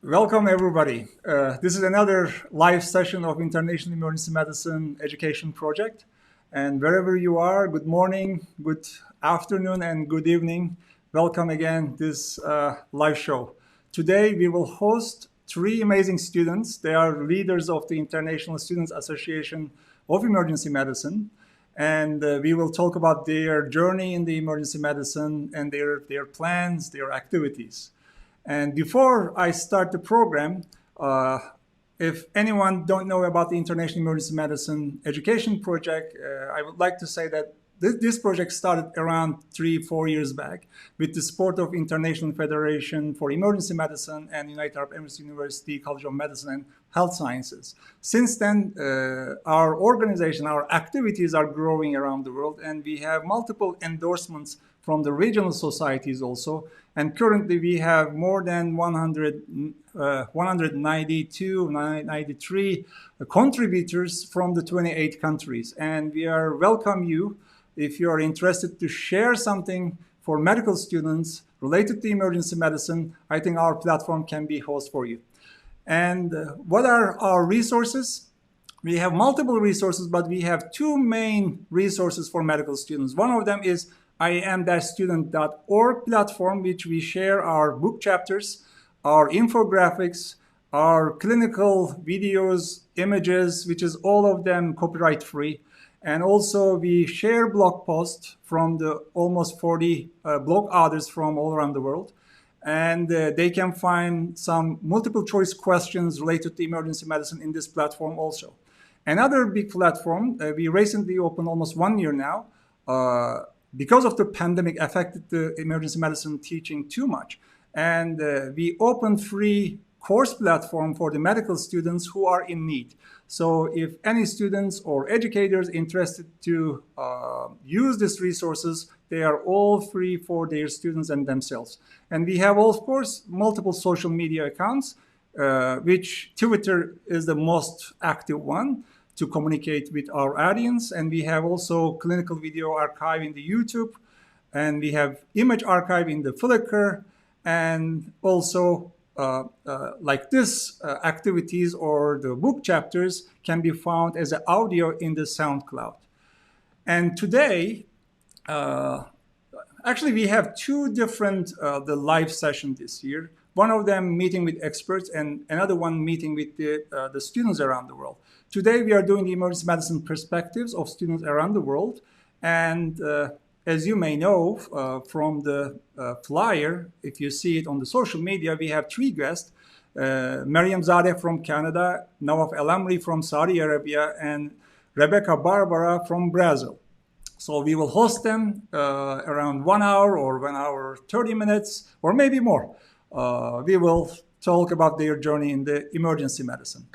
Welcome, everybody. This is another live session of International Emergency Medicine Education Project. And wherever you are, good morning, good afternoon, and good evening. Welcome again this live show. Today, we will host three amazing students. They are leaders of the International Students Association of Emergency Medicine. And we will talk about their journey in the emergency medicine and their plans, their activities. And before I start the program, if anyone don't know about the International Emergency Medicine Education Project, I would like to say that this project started around 3-4 years back with the support of International Federation for Emergency Medicine and United Arab Emirates University College of Medicine and Health Sciences. Since then, our organization, our activities are growing around the world, and we have multiple endorsements from the regional societies also. And currently we have more than 192, 93 contributors from the 28 countries. And we welcome you if you are interested to share something for medical students related to emergency medicine. I think our platform can be host for you. And what are our resources? We have multiple resources, but we have two main resources for medical students. One of them is IEM-student.org platform, which we share our book chapters, our infographics, our clinical videos, images, which is all of them copyright free. And also we share blog posts from the almost 40 blog authors from all around the world. And they can find some multiple choice questions related to emergency medicine in this platform also. Another big platform, we recently opened almost 1 year now, because of the pandemic affected the emergency medicine teaching too much. And we opened free course platform for the medical students who are in need. So if any students or educators interested to use these resources, they are all free for their students and themselves. And we have, of course, multiple social media accounts, which Twitter is the most active one to communicate with our audience. And we have also clinical video archive in the YouTube, and we have image archive in the Flickr, and also like this activities or the book chapters can be found as an audio in the SoundCloud. And today, actually we have two different the live sessions this year. One of them meeting with experts and another one meeting with the students around the world. Today we are doing the emergency medicine perspectives of students around the world. And as you may know from the flyer, if you see it on the social media, we have three guests, Mariam Zadeh from Canada, Nawaf El Amri from Saudi Arabia, and Rebecca Barbara from Brazil. So we will host them around 1 hour or 1 hour, 30 minutes, or maybe more. We will talk about their journey in the emergency medicine.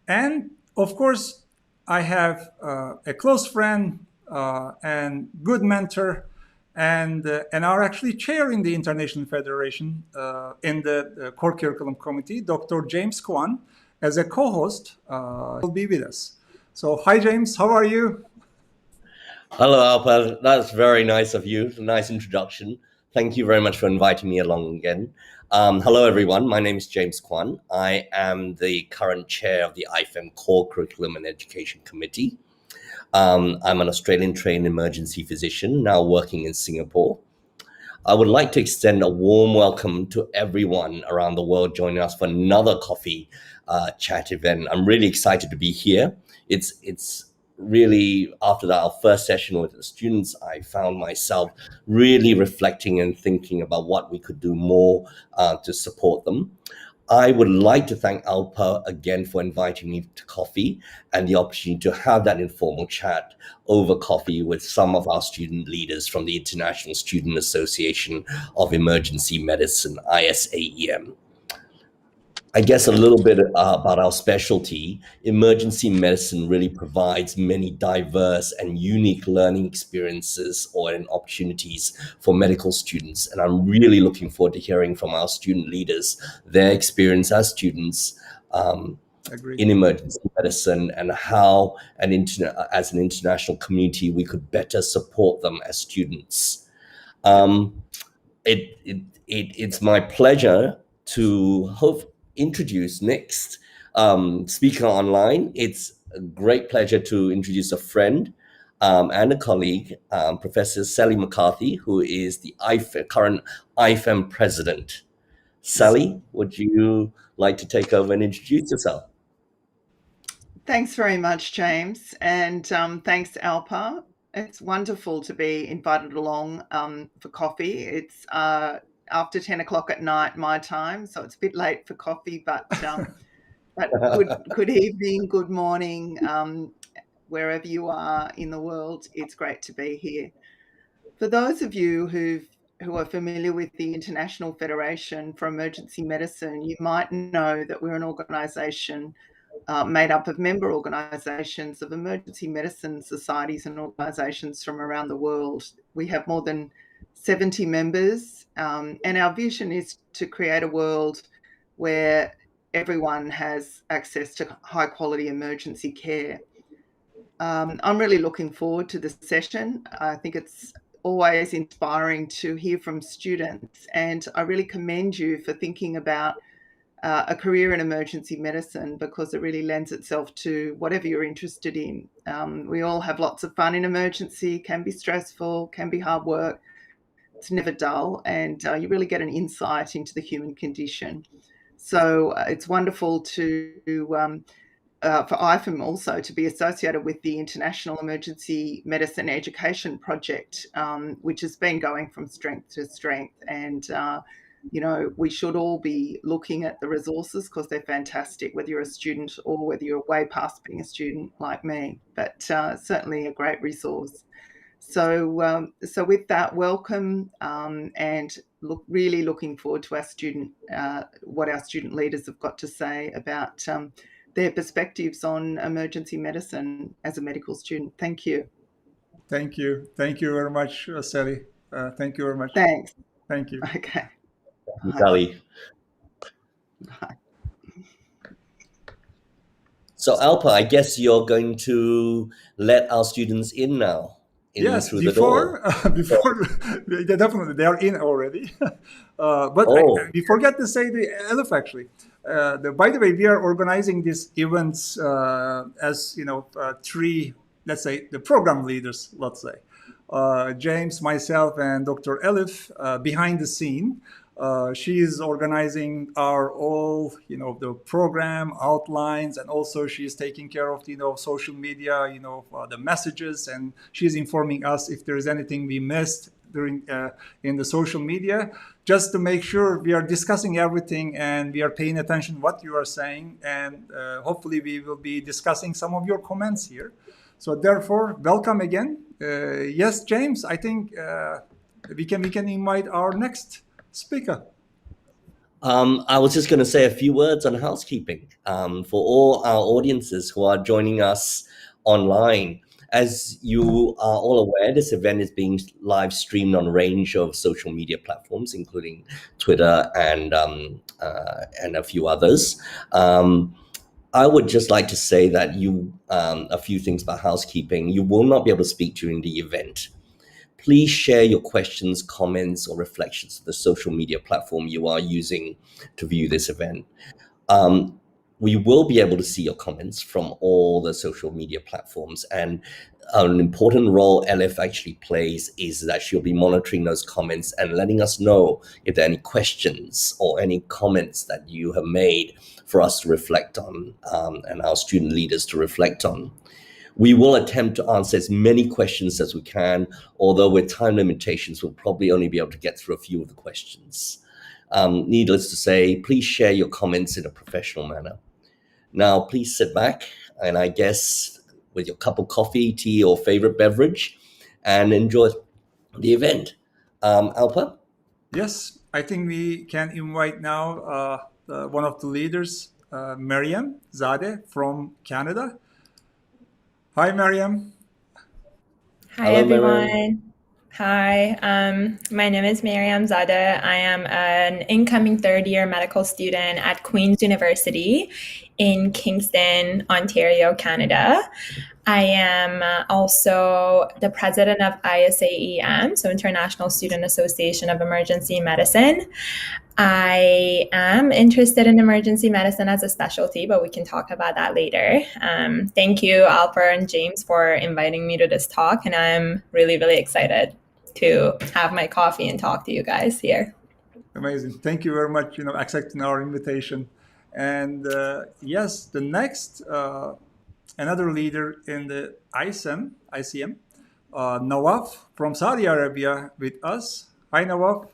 And of course, I have a close friend and good mentor and are actually chair in the International Federation in the core curriculum committee, Dr. James Kwan, as a co-host will be with us. So hi, James, how are you? Hello, Alper. That's very nice of you. A nice introduction. Thank you very much for inviting me along again. Hello, everyone. My name is James Kwan. I am the current chair of the ISAEM Core Curriculum and Education Committee. I'm an Australian-trained emergency physician, now working in Singapore. I would like to extend a warm welcome to everyone around the world joining us for another coffee chat event. I'm really excited to be here. It's really, after our first session with the students, I found myself really reflecting and thinking about what we could do more to support them. I would like to thank Alpa again for inviting me to coffee and the opportunity to have that informal chat over coffee with some of our student leaders from the International Student Association of Emergency Medicine, ISAEM. I guess a little bit about our specialty. Emergency medicine really provides many diverse and unique learning experiences and opportunities for medical students. And I'm really looking forward to hearing from our student leaders, their experience as students in emergency medicine, and how as an international community, we could better support them as students. It's my pleasure to introduce next speaker online. It's a great pleasure to introduce a friend and a colleague, Professor Sally McCarthy, who is the current IFEM president. Sally, would you like to take over and introduce yourself? Thanks very much, James, and thanks, Alpa. It's wonderful to be invited along for coffee. It's after 10 o'clock at night my time, so it's a bit late for coffee, but good evening, good morning, wherever you are in the world. It's great to be here. For those of you who are familiar with the International Federation for Emergency Medicine, you might know that we're an organisation made up of member organisations of emergency medicine societies and organisations from around the world. We have more than 70 members, and our vision is to create a world where everyone has access to high quality emergency care. I'm really looking forward to this session. I think it's always inspiring to hear from students, and I really commend you for thinking about a career in emergency medicine, because it really lends itself to whatever you're interested in. We all have lots of fun in emergency, can be stressful, can be hard work. It's never dull, and you really get an insight into the human condition. So it's wonderful for IFEM also to be associated with the International Emergency Medicine Education Project, which has been going from strength to strength. And we should all be looking at the resources because they're fantastic, whether you're a student or whether you're way past being a student like me, but certainly a great resource. So with that, welcome, and really looking forward to what our student leaders have got to say about their perspectives on emergency medicine as a medical student. Thank you. Thank you. Thank you very much, Sally. Thank you very much. Thanks. Thank you. Okay. Sally. So Alpa, I guess you're going to let our students in now. Yes, through the door. before, definitely they are in already. But we forgot to say the ELF actually. By the way, we are organizing these events as three, let's say, the program leaders. Let's say James, myself, and Dr. Elif behind the scene. She is organizing the program outlines, and also she is taking care of social media, the messages, and she is informing us if there is anything we missed during in the social media, just to make sure we are discussing everything and we are paying attention to what you are saying, and hopefully we will be discussing some of your comments here. So therefore, welcome again. Yes, James, I think we can invite our next speaker. I was just going to say a few words on housekeeping for all our audiences who are joining us online. As you are all aware, this event is being live streamed on a range of social media platforms, including Twitter and a few others. I would just like to say that a few things about housekeeping. You will not be able to speak during the event. Please share your questions, comments, or reflections to the social media platform you are using to view this event. We will be able to see your comments from all the social media platforms, and an important role Elif actually plays is that she'll be monitoring those comments and letting us know if there are any questions or any comments that you have made for us to reflect on, and our student leaders to reflect on. We will attempt to answer as many questions as we can, although with time limitations, we'll probably only be able to get through a few of the questions. Needless to say, please share your comments in a professional manner. Now, please sit back, and I guess with your cup of coffee, tea, or favorite beverage, and enjoy the event. Alpa? Yes, I think we can invite now one of the leaders, Mariam Zadeh from Canada. Hi, Mariam. Hi, Hello, everyone. Mariam. Hi, my name is Mariam Zadeh. I am an incoming third-year medical student at Queen's University, in Kingston, Ontario, Canada. I am also the president of ISAEM, so International Student Association of Emergency Medicine. I am interested in emergency medicine as a specialty, but we can talk about that later. Thank you, Alper and James, for inviting me to this talk, and I'm really, really excited to have my coffee and talk to you guys here. Amazing. Thank you very much, accepting our invitation. And yes, the next, another leader in the ICM, Nawaf from Saudi Arabia with us. Hi, Nawaf.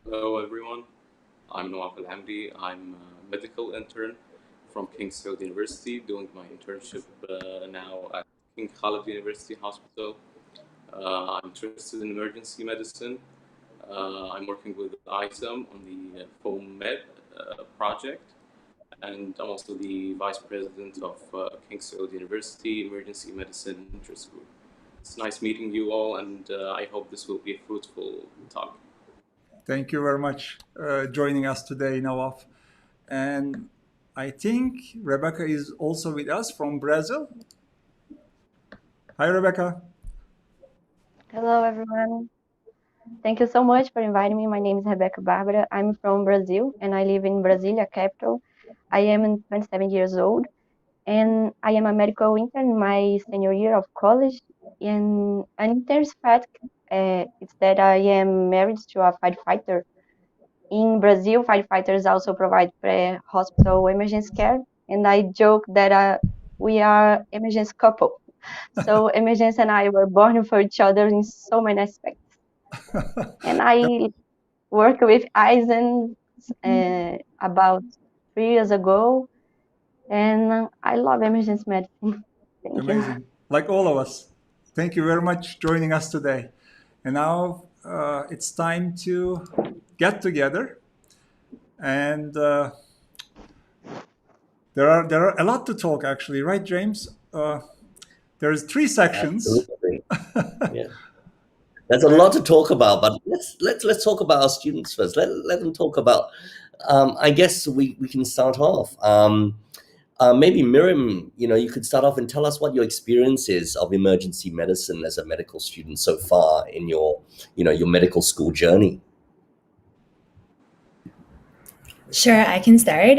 Hello, everyone. I'm Nawaf Alhamdi. I'm a medical intern from King Saud University, doing my internship now at King Khalid University Hospital. I'm interested in emergency medicine. I'm working with ISAEM on the foam med project, and I'm also the vice president of King Saud University Emergency Medicine Interest Group. It's nice meeting you all, and I hope this will be a fruitful talk. Thank you very much joining us today, Nawaf. And I think Rebecca is also with us from Brazil. Hi, Rebecca. Hello, everyone. Thank you so much for inviting me. My name is Rebecca Bárbara. I'm from Brazil, and I live in Brasilia, capital. I am 27 years old, and I am a medical intern in my senior year of college. And an intense fact is that I am married to a firefighter. In Brazil, firefighters also provide pre-hospital emergency care, and I joke that we are emergency couple. So emergency and I were born for each other in so many aspects. And I worked with ISAEM about 3 years ago, and I love emergency medicine. Thank you. Amazing. Like all of us. Thank you very much joining us today. And now it's time to get together. And there are a lot to talk, actually, right, James? There's 3 sections. Absolutely. Yeah. There's a lot to talk about, but let's talk about our students first. Let them talk about. I guess we can start off. Maybe Miriam, you could start off and tell us what your experience is of emergency medicine as a medical student so far in your medical school journey. Sure, I can start.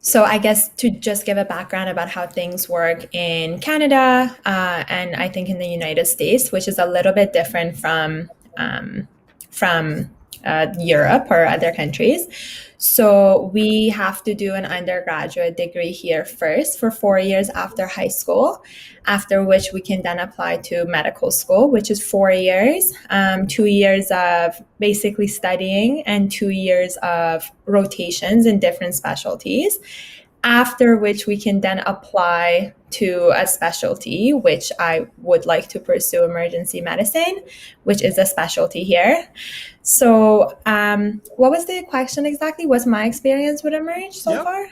So I guess to just give a background about how things work in Canada and I think in the United States, which is a little bit different from Europe or other countries. So we have to do an undergraduate degree here first for 4 years after high school, after which we can then apply to medical school, which is 4 years, 2 years of basically studying and 2 years of rotations in different specialties. After which we can then apply to a specialty, which I would like to pursue emergency medicine, which is a specialty here. So what was the question exactly? What's my experience with Emerge so far?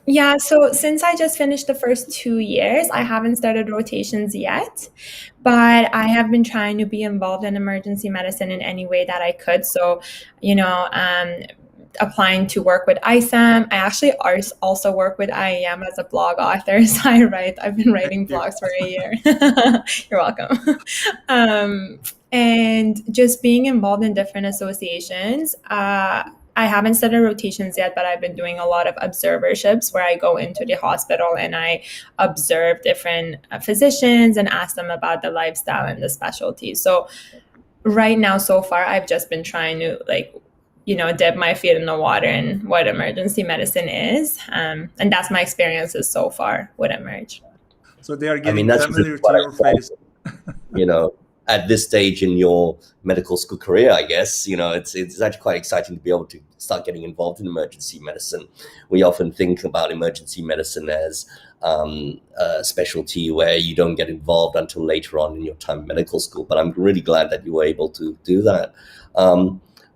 Yeah, so since I just finished the first 2 years, I haven't started rotations yet, but I have been trying to be involved in emergency medicine in any way that I could. So, applying to work with ISAEM. I actually also work with IEM as a blog author. So I've been writing blogs for a year. You're welcome. And just being involved in different associations. I haven't started rotations yet, but I've been doing a lot of observerships where I go into the hospital and I observe different physicians and ask them about the lifestyle and the specialties. So right now, so far, I've just been trying to dip my feet in the water and what emergency medicine is. And that's my experiences so far with Emerge. So they are getting familiar to your face. At this stage in your medical school career, I guess, it's actually quite exciting to be able to start getting involved in emergency medicine. We often think about emergency medicine as a specialty where you don't get involved until later on in your time in medical school. But I'm really glad that you were able to do that.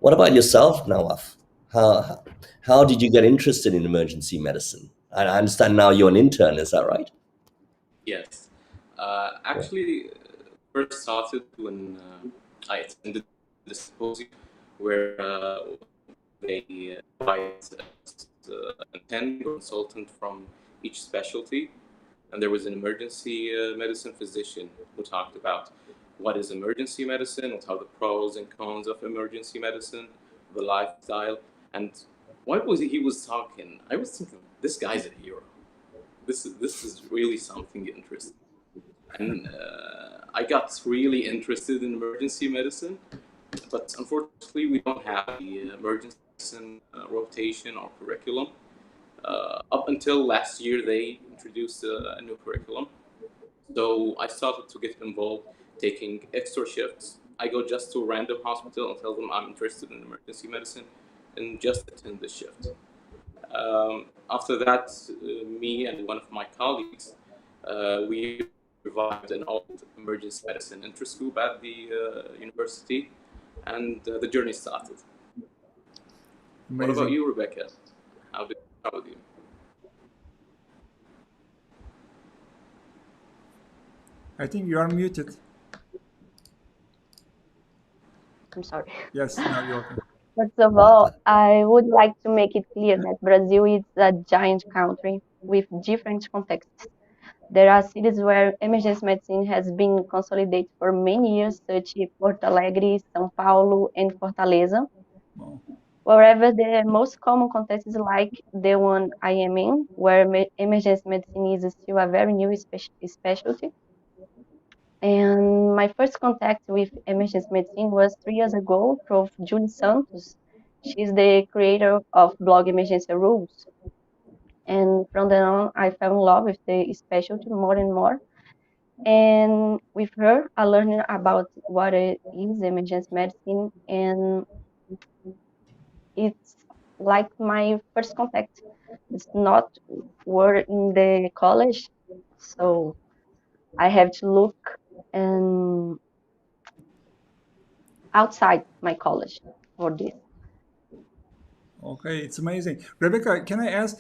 What about yourself, Nawaf? How did you get interested in emergency medicine? I understand now you're an intern, is that right? Yes. Actually, first started when I attended the symposium where they invite an attending or consultant from each specialty. And there was an emergency medicine physician who talked about what is emergency medicine, what are the pros and cons of emergency medicine, the lifestyle, and what was he was talking. I was thinking, this guy's a hero. This is really something interesting, and I got really interested in emergency medicine. But unfortunately, we don't have the emergency medicine rotation or curriculum. Up until last year, they introduced a new curriculum. So I started to get involved, taking extra shifts. I go just to a random hospital and tell them I'm interested in emergency medicine and just attend the shift. After that, me and one of my colleagues, we revived an old emergency medicine interest group at the university, and the journey started. Amazing. What about you, Rebecca? How did it start with you? I think you are muted. I'm sorry. Yes, now you're okay. First of all, I would like to make it clear that Brazil is a giant country with different contexts. There are cities where emergency medicine has been consolidated for many years, such as Porto Alegre, São Paulo, and Fortaleza. Wow. Wherever the most common context is like the one I am in, where emergency medicine is still a very new specialty. And my first contact with emergency medicine was 3 years ago through Julie Santos. She's the creator of blog Emergency Rules. And from then on, I fell in love with the specialty more and more. And with her, I learned about what it is emergency medicine, and it's like my first contact. It's not were in the college, so I have to look and outside my college for this. Okay, it's amazing. Rebecca, can I ask,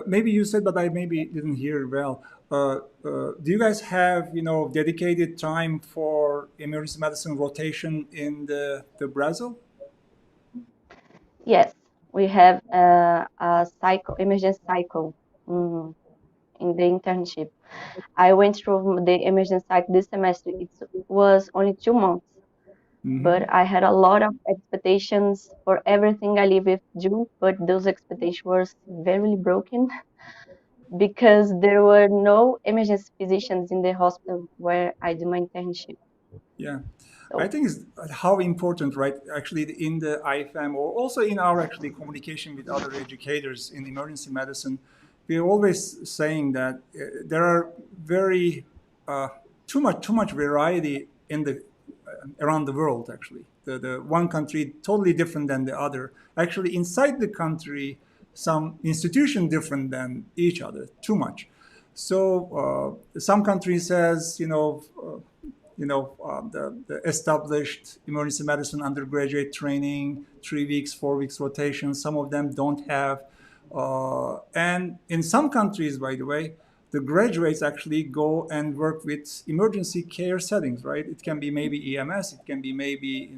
maybe you said, but I maybe didn't hear well. Do you guys have, dedicated time for emergency medicine rotation in the Brazil? Yes, we have a cycle, emergency cycle in the internship. I went through the emergency cycle this semester. It was only 2 months, but I had a lot of expectations for everything I live with June, but those expectations were very broken because there were no emergency physicians in the hospital where I do my internship. Yeah. So, I think it's how important, right? Actually, in the IFM or also in our actually communication with other educators in emergency medicine, we're always saying that there are very too much variety in the around the world. Actually, the one country totally different than the other. Actually, inside the country, some institution different than each other. Too much. So some countries says the established emergency medicine undergraduate training, 3 weeks, 4 weeks rotation. Some of them don't have. And in some countries, by the way, the graduates actually go and work with emergency care settings, right? It can be maybe EMS, it can be maybe,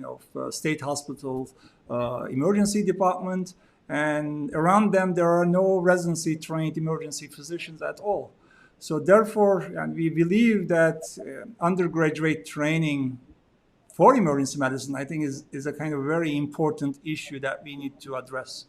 state hospital emergency department. And around them, there are no residency trained emergency physicians at all. So therefore, and we believe that undergraduate training for emergency medicine, I think, is a kind of very important issue that we need to address.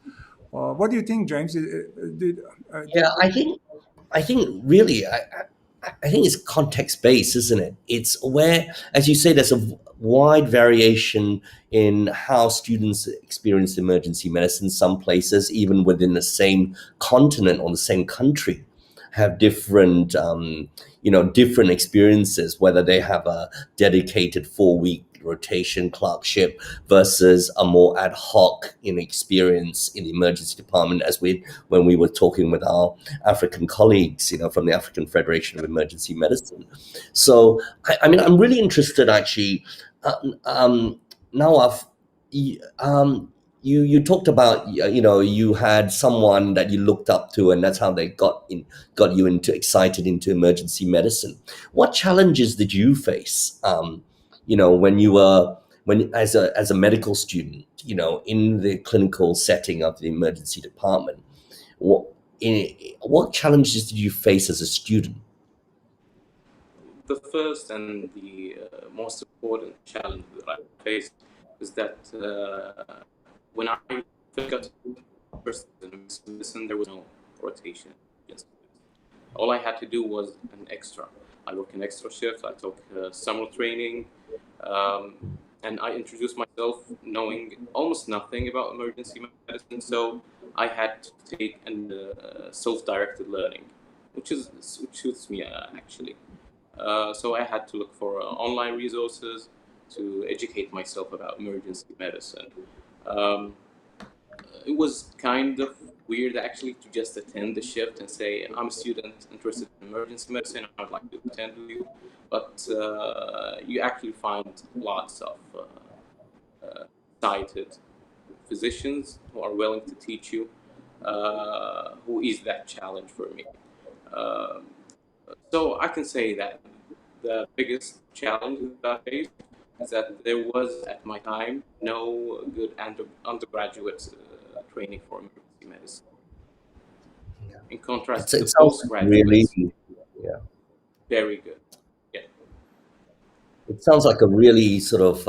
What do you think, James? Yeah, I think really, I think it's context based, isn't it? It's where, as you say, there's a wide variation in how students experience emergency medicine. Some places, even within the same continent or the same country, have different, different experiences. Whether they have a dedicated 4 week rotation clerkship versus a more ad hoc experience in the emergency department, when we were talking with our African colleagues, from the African Federation of Emergency Medicine. So I mean, I'm really interested actually. Now you talked about you had someone that you looked up to, and that's how they got you excited into emergency medicine. What challenges did you face when you were when as a medical student, in the clinical setting of the emergency department, what what challenges did you face as a student? The first and the most important challenge that I faced is that when I first got to first in medicine, there was no rotation. Just all I had to do was an extra. I worked an extra shift. I took summer training, and I introduced myself knowing almost nothing about emergency medicine. So I had to take self-directed learning, which suits me actually. So I had to look for online resources to educate myself about emergency medicine. Um, it was kind of weird actually to just attend the shift and say, I'm a student interested in emergency medicine, I'd like to attend with you. But you actually find lots of cited physicians who are willing to teach you, who is that challenge for me. Um, so I can say that the biggest challenge that I faced is that there was at my time no good undergraduate training for emergency medicine. In contrast to It the sounds like really, postgraduates, yeah. very good. Yeah. It sounds like a really sort of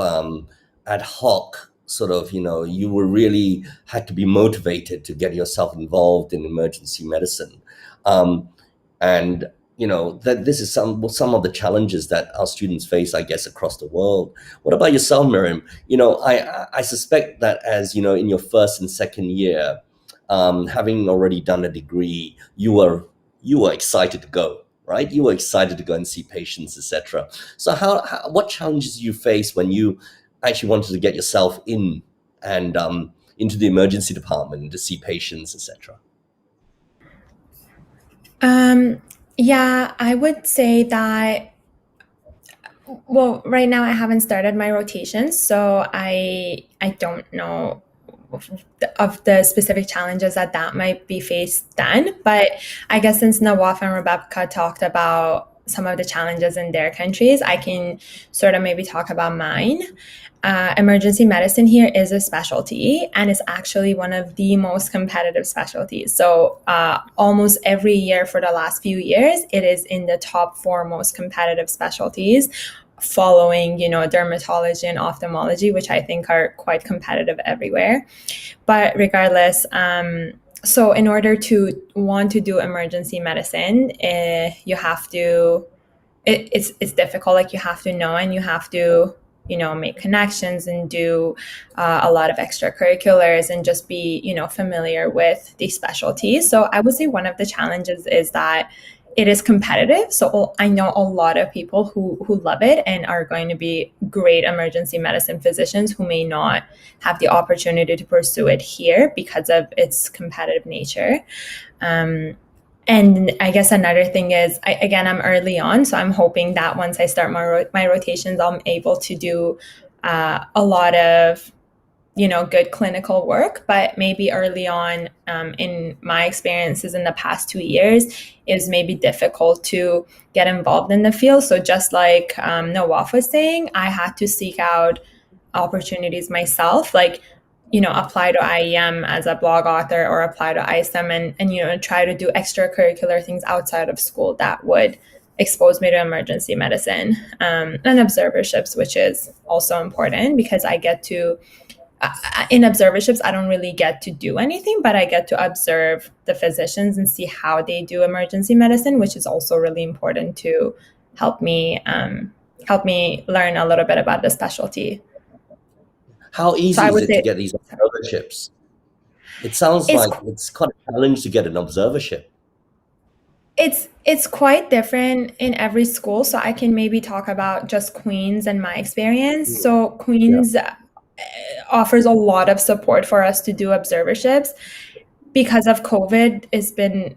ad hoc sort of, you were really had to be motivated to get yourself involved in emergency medicine. Um, and, that this is some of the challenges that our students face, I guess, across the world. What about yourself, Miriam? I suspect that as, in your first and second year, having already done a degree, you were excited to go, right? You were excited to go and see patients, etc. So what challenges you face when you actually wanted to get yourself in and into the emergency department to see patients, etc.? Yeah, I would say that, well, right now I haven't started my rotations, so I don't know of the specific challenges that might be faced then. But I guess since Nawaf and Rebecca talked about some of the challenges in their countries, I can sort of maybe talk about mine. Emergency medicine here is a specialty, and it's actually one of the most competitive specialties. So almost every year for the last few years, it is in the top 4 most competitive specialties, following, dermatology and ophthalmology, which I think are quite competitive everywhere. But regardless, so in order to want to do emergency medicine, you have to, it's difficult. Like, you have to know, and you have to, make connections and do a lot of extracurriculars and just be, familiar with these specialties. So I would say one of the challenges is that it is competitive. So I know a lot of people who love it and are going to be great emergency medicine physicians who may not have the opportunity to pursue it here because of its competitive nature. And I guess another thing is, I'm early on, so I'm hoping that once I start my rotations, I'm able to do a lot of, good clinical work. But maybe early on, in my experiences in the past 2 years, it was maybe difficult to get involved in the field. So just like Nawaf was saying, I had to seek out opportunities myself, like, apply to IEM as a blog author, or apply to ISAEM, and try to do extracurricular things outside of school that would expose me to emergency medicine, and observerships, which is also important because I get to, in observerships, I don't really get to do anything, but I get to observe the physicians and see how they do emergency medicine, which is also really important to help me learn a little bit about the specialty. How easy is it to get these observerships? It sounds like it's quite a challenge to get an observership. It's quite different in every school. So I can maybe talk about just Queen's and my experience. So Queen's offers a lot of support for us to do observerships. Because of COVID, it's been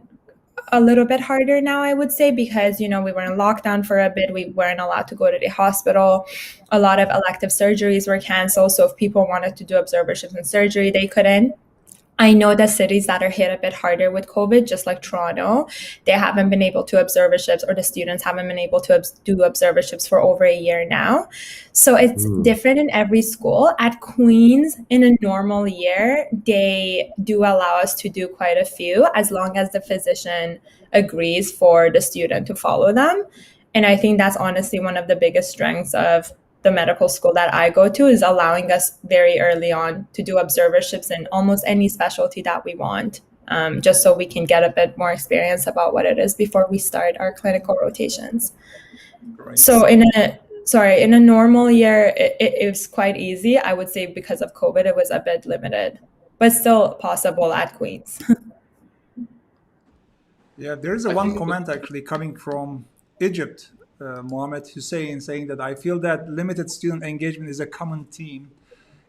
a little bit harder now, I would say, because, we were in lockdown for a bit. We weren't allowed to go to the hospital. A lot of elective surgeries were canceled. So if people wanted to do observerships and surgery, they couldn't. I know that cities that are hit a bit harder with COVID, just like Toronto, they haven't been able to observerships, or the students haven't been able to do observerships for over a year now. So it's different in every school. At Queen's, in a normal year, they do allow us to do quite a few, as long as the physician agrees for the student to follow them. And I think that's honestly one of the biggest strengths of the medical school that I go to, is allowing us very early on to do observerships in almost any specialty that we want, just so we can get a bit more experience about what it is before we start our clinical rotations. Great. So in a normal year, it was quite easy. I would say because of COVID, it was a bit limited, but still possible at Queen's. Yeah, there's one comment actually coming from Egypt, Mohammed Hussein, saying that I feel that limited student engagement is a common theme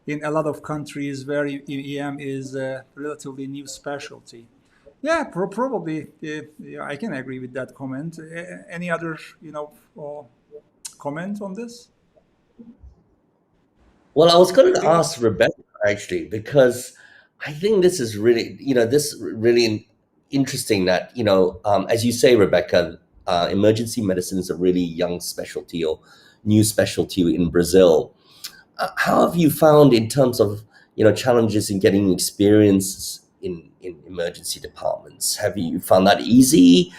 in a lot of countries where EM is a relatively new specialty. Yeah, probably. Yeah, I can agree with that comment. Any other, comment on this? Well, I was going to ask Rebecca actually, because I think this is really, interesting that, as you say, Rebecca, emergency medicine is a really young specialty or new specialty in Brazil. How have you found in terms of, challenges in getting experience in emergency departments? Have you found that easy?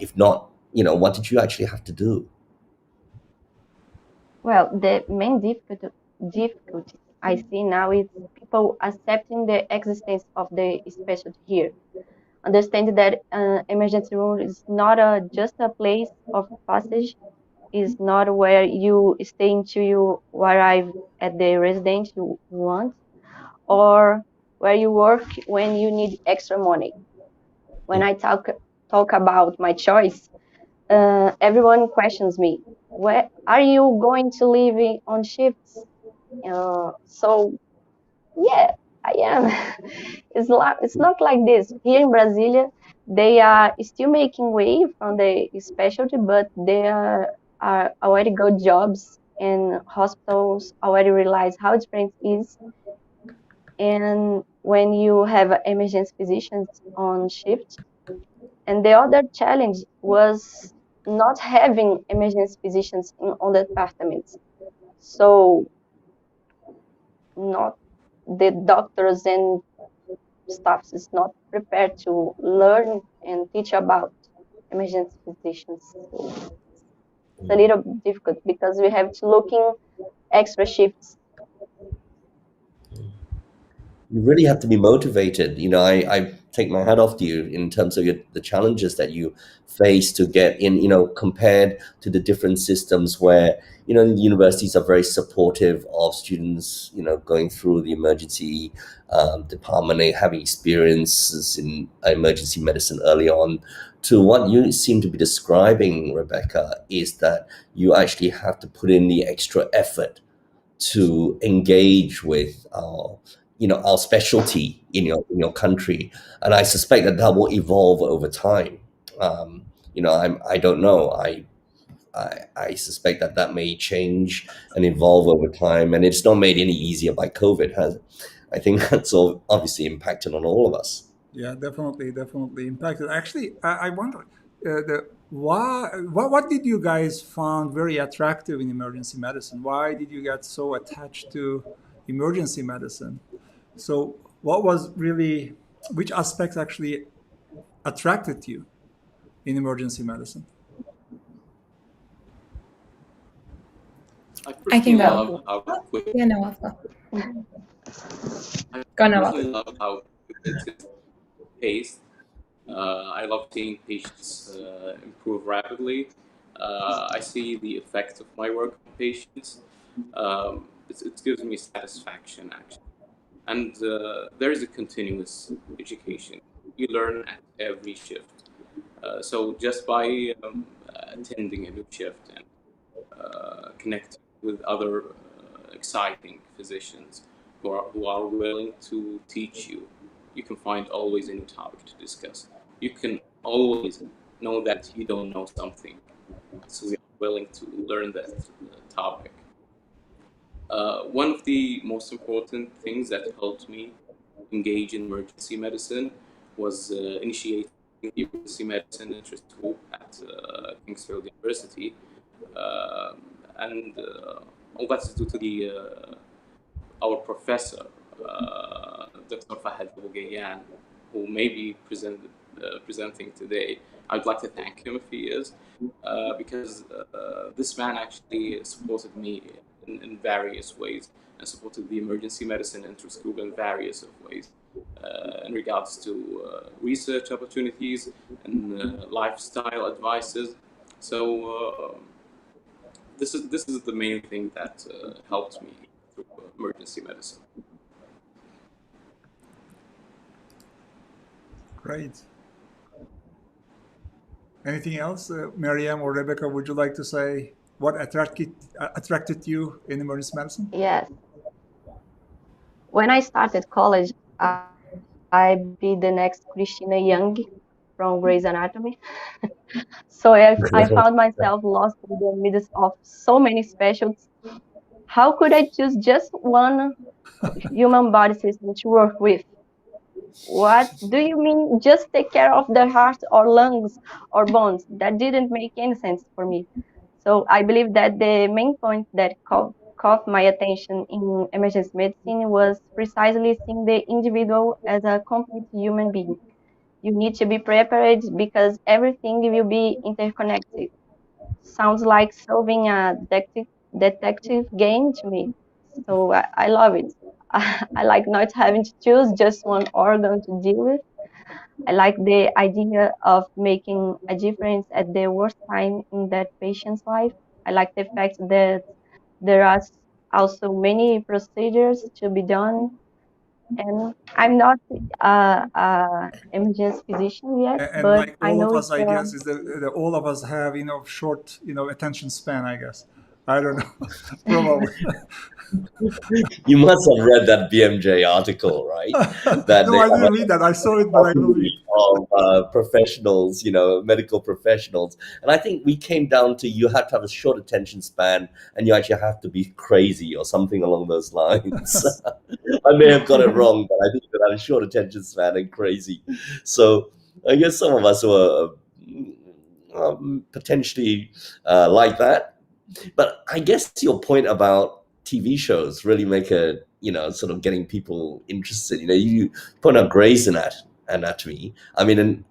If not, what did you actually have to do? Well, the main difficulty I see now is people accepting the existence of the specialty here. Understand that emergency room is not just a place of passage, is not where you stay until you arrive at the residence you want, or where you work when you need extra money. When I talk about my choice, everyone questions me. Where are you going to live on shifts? So yeah, I am. It's not like this here in Brasilia. They are still making way from the specialty, but are already got jobs, and hospitals already realize how different it is. And when you have emergency physicians on shift, and the other challenge was not having emergency physicians on the departments. So not the doctors and staffs is not prepared to learn and teach about emergency physicians. So it's a little difficult because we have to look in extra shifts. You really have to be motivated. I take my hat off to you in terms of the challenges that you face to get in, compared to the different systems where, the universities are very supportive of students, going through the emergency department and having experiences in emergency medicine early on, to what you seem to be describing, Rebecca, is that you actually have to put in the extra effort to engage with our specialty in your country, and I suspect that will evolve over time. I don't know. I suspect that may change and evolve over time, and it's not made any easier by COVID, has it? I think that's all obviously impacted on all of us. Yeah, definitely impacted. Actually, I wonder what did you guys found very attractive in emergency medicine? Why did you get so attached to emergency medicine? So, what was really, which aspects actually attracted you in emergency medicine? I can go. love how quick Yeah, no, I've got. I Go now. personally love how quick it is paced. I love seeing patients improve rapidly. I see the effect of my work on patients. It gives me satisfaction, actually. And there is a continuous education. You learn at every shift. So just by attending a new shift and connecting with other exciting physicians who are willing to teach you, you can find always a new topic to discuss. You can always know that you don't know something, so we are willing to learn that topic. One of the most important things that helped me engage in emergency medicine was initiating the emergency medicine interest group at Kingsfield University. And all that's due to our professor, Dr. Fahad Bougayan, who may be presenting today. I'd like to thank him if he is, because this man actually supported me in various ways and supported the emergency medicine interest group in various ways in regards to research opportunities and lifestyle advices. So this is the main thing that helped me through emergency medicine. Great. Anything else, Mariam or Rebecca? Would you like to say what attracted you in emergency medicine? Yes. When I started college, I be the next Christina Young from Grey's Anatomy. So I found myself lost in the midst of so many specialties. How could I choose just one human body system to work with? What do you mean just take care of the heart or lungs or bones? That didn't make any sense for me. So I believe that the main point that caught my attention in emergency medicine was precisely seeing the individual as a complete human being. You need to be prepared because everything will be interconnected. Sounds like solving a detective game to me. So I love it. I like not having to choose just one organ to deal with. I like the idea of making a difference at the worst time in that patient's life. I like the fact that there are also many procedures to be done, and I'm not a emergency physician yet, And but like I all of know us, it's I guess, is that all of us have short attention span. I guess. I don't know. Probably. You must have read that BMJ article, right? That No, they I have didn't read that. I saw it, but I will read. of professionals, medical professionals. And I think we came down to you have to have a short attention span and you actually have to be crazy or something along those lines. I may have got it wrong, but I think that I have a short attention span and crazy. So I guess some of us were potentially like that. But I guess your point about TV shows really make a sort of getting people interested. You point out Grey's Anatomy. I mean, in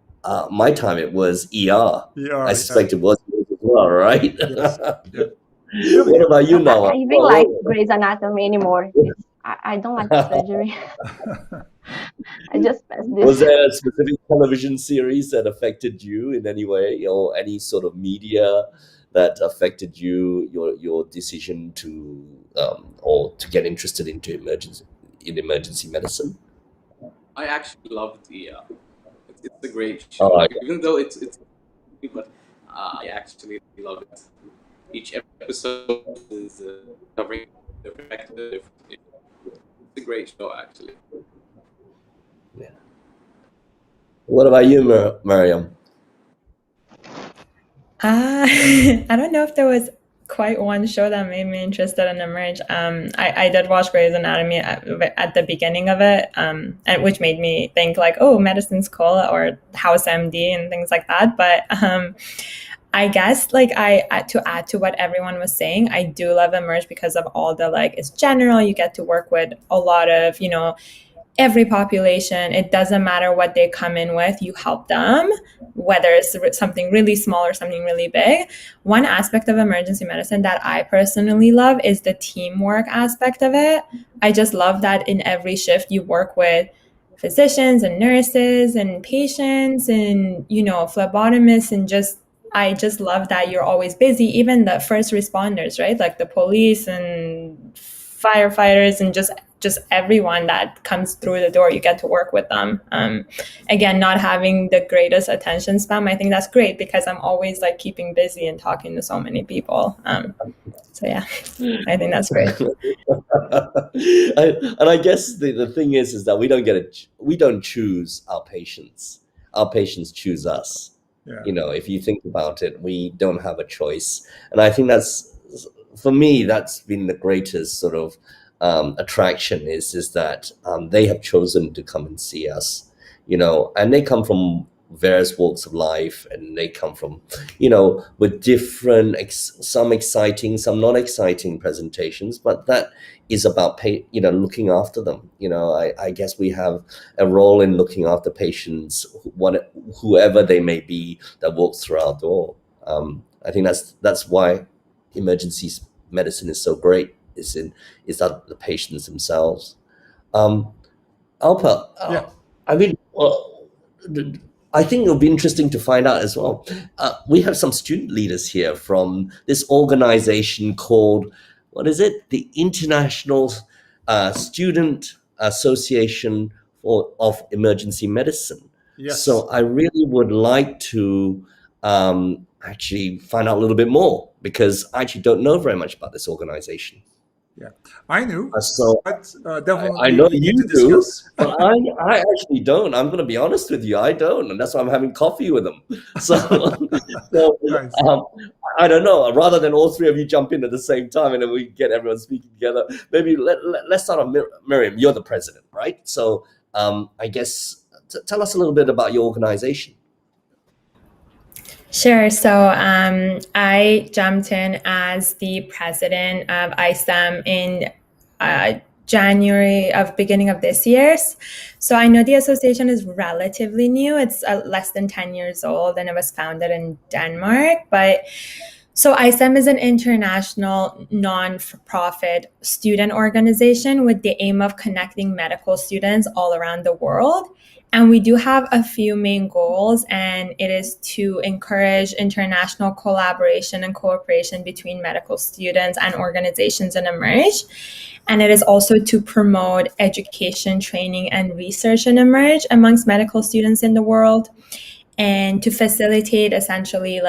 my time it was ER. I Yeah, suspect it was yours as well, right? yes, yeah. What about you, I Noah? even like Grey's Anatomy anymore. I don't like surgery. I just passed Was this. there a specific television series that affected you in any way, or any sort of media that affected your decision to or to get interested into emergency medicine? I actually loved it's a great Oh, show, okay. even though it's but I actually love it. Each episode is covering a different perspective, different issue. It's a great show, actually. Yeah. What about you, Mariam? I don't know if there was quite one show that made me interested in Emerge. I did watch Grey's Anatomy at the beginning of it, and which made me think like, oh, medicine's cool, or House MD and things like that. But I guess like to add to what everyone was saying, I do love Emerge because of all the it's general. You get to work with a lot of every population. It doesn't matter what they come in with, you help them, whether it's something really small or something really big. One aspect of emergency medicine that I personally love is the teamwork aspect of it. I just love that in every shift you work with physicians and nurses and patients and phlebotomists, and I just love that you're always busy. Even the first responders, right? Like the police and firefighters and just everyone that comes through the door, you get to work with them. Again, not having the greatest attention span, I think that's great because I'm always keeping busy and talking to so many people. So yeah, I think that's great. And I guess the thing is that we don't choose our patients. Our patients choose us. Yeah. If you think about it, we don't have a choice. And I think for me, that's been the greatest sort of attraction is that they have chosen to come and see us, and they come from various walks of life, and they come from, with different, some exciting, some not exciting presentations, but that is about looking after them. I guess we have a role in looking after patients, whoever they may be, that walks through our door. I think that's why emergency medicine is so great. Is that the patients themselves. Alpa, Yeah. I mean, I think it'll be interesting to find out as well. We have some student leaders here from this organization called, what is it? The International Student Association of Emergency Medicine. Yes. So I really would like to actually find out a little bit more, because I actually don't know very much about this organization. Yeah, I knew, So but I definitely know we need you to do, discuss. but I actually don't. I'm going to be honest with you. I don't, and that's why I'm having coffee with them. So, so Nice. I don't know. Rather than all three of you jump in at the same time and then we get everyone speaking together, maybe let's start on Miriam. You're the president, right? So, I guess tell us a little bit about your organization. Sure. So I jumped in as the president of ISAEM in beginning of this year. So I know the association is relatively new. It's less than 10 years old, and it was founded in Denmark. But so ISAEM is an international non-for-profit student organization with the aim of connecting medical students all around the world. And we do have a few main goals, and it is to encourage international collaboration and cooperation between medical students and organizations in Emerge. And it is also to promote education, training, and research in Emerge amongst medical students in the world, and to facilitate essentially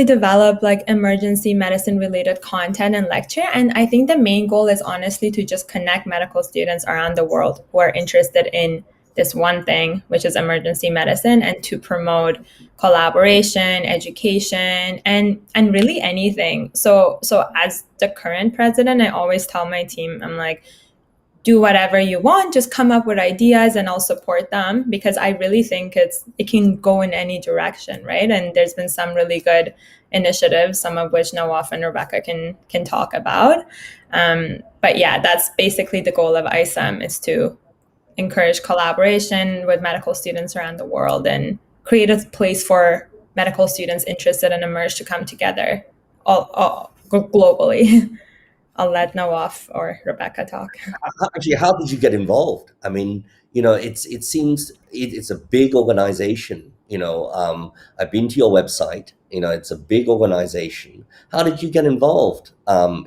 develop like emergency medicine related content and lecture. And I think the main goal is honestly to just connect medical students around the world who are interested in this one thing, which is emergency medicine, and to promote collaboration, education, and really anything. So as the current president, I always tell my team, I'm like, do whatever you want, just come up with ideas and I'll support them, because I really think it can go in any direction, right? And there's been some really good initiatives, some of which Nawaf and Rebecca can talk about. But yeah, that's basically the goal of ISAM, is to encourage collaboration with medical students around the world and create a place for medical students interested in Emerge to come together all globally. I'll let Nawaf or Rebecca talk. Actually, how did you get involved? I mean, it seems it's a big organization. I've been to your website. It's a big organization. How did you get involved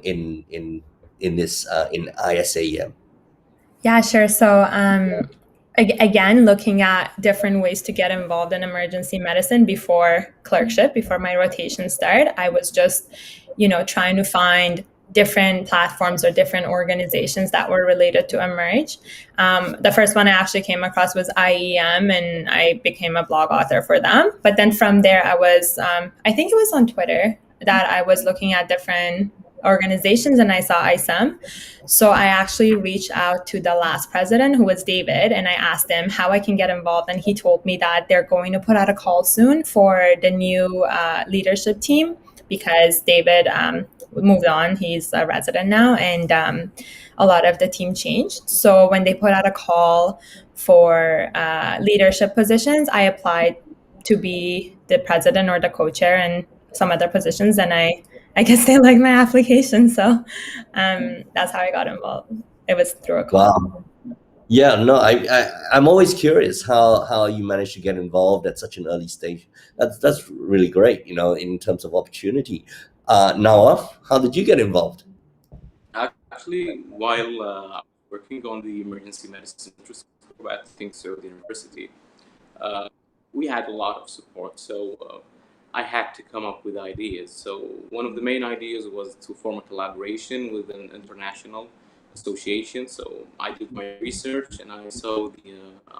in this in ISAEM? Yeah, sure. So again, looking at different ways to get involved in emergency medicine before clerkship, before my rotation started, I was just, trying to find different platforms or different organizations that were related to Emerge. The first one I actually came across was IEM, and I became a blog author for them. But then from there, I think it was on Twitter that I was looking at different organizations, and I saw ISAM. So I actually reached out to the last president, who was David, and I asked him how I can get involved. And he told me that they're going to put out a call soon for the new leadership team, because David moved on. He's a resident now, and a lot of the team changed. So when they put out a call for leadership positions, I applied to be the president or the co-chair and some other positions, and I guess they liked my application. So that's how I got involved. It was through a call. Wow. Yeah, no, I'm always curious how you managed to get involved at such an early stage. That's really great, in terms of opportunity. Nawaf, how did you get involved? Actually, while working on the emergency medicine at King Saud University, we had a lot of support. So I had to come up with ideas. So one of the main ideas was to form a collaboration with an international association. So I did my research and I saw the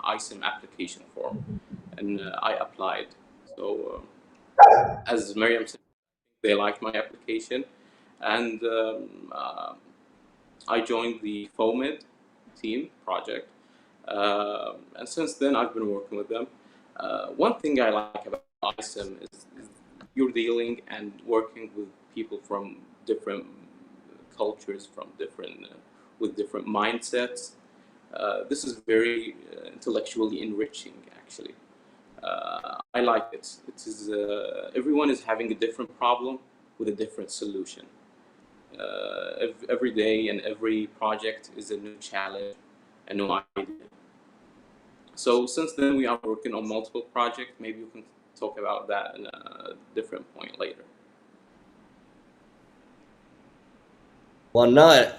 ISIM application form, and I applied. So as Miriam said, they liked my application, And I joined the FOMID team project. And since then, I've been working with them. One thing I like about ISAEM is you're dealing and working with people from different cultures, from different with different mindsets. This is very intellectually enriching, actually. I like it. It is everyone is having a different problem with a different solution. Every day and every project is a new challenge, a new idea. So since then, we are working on multiple projects. Maybe we can talk about that in a different point later. Well, now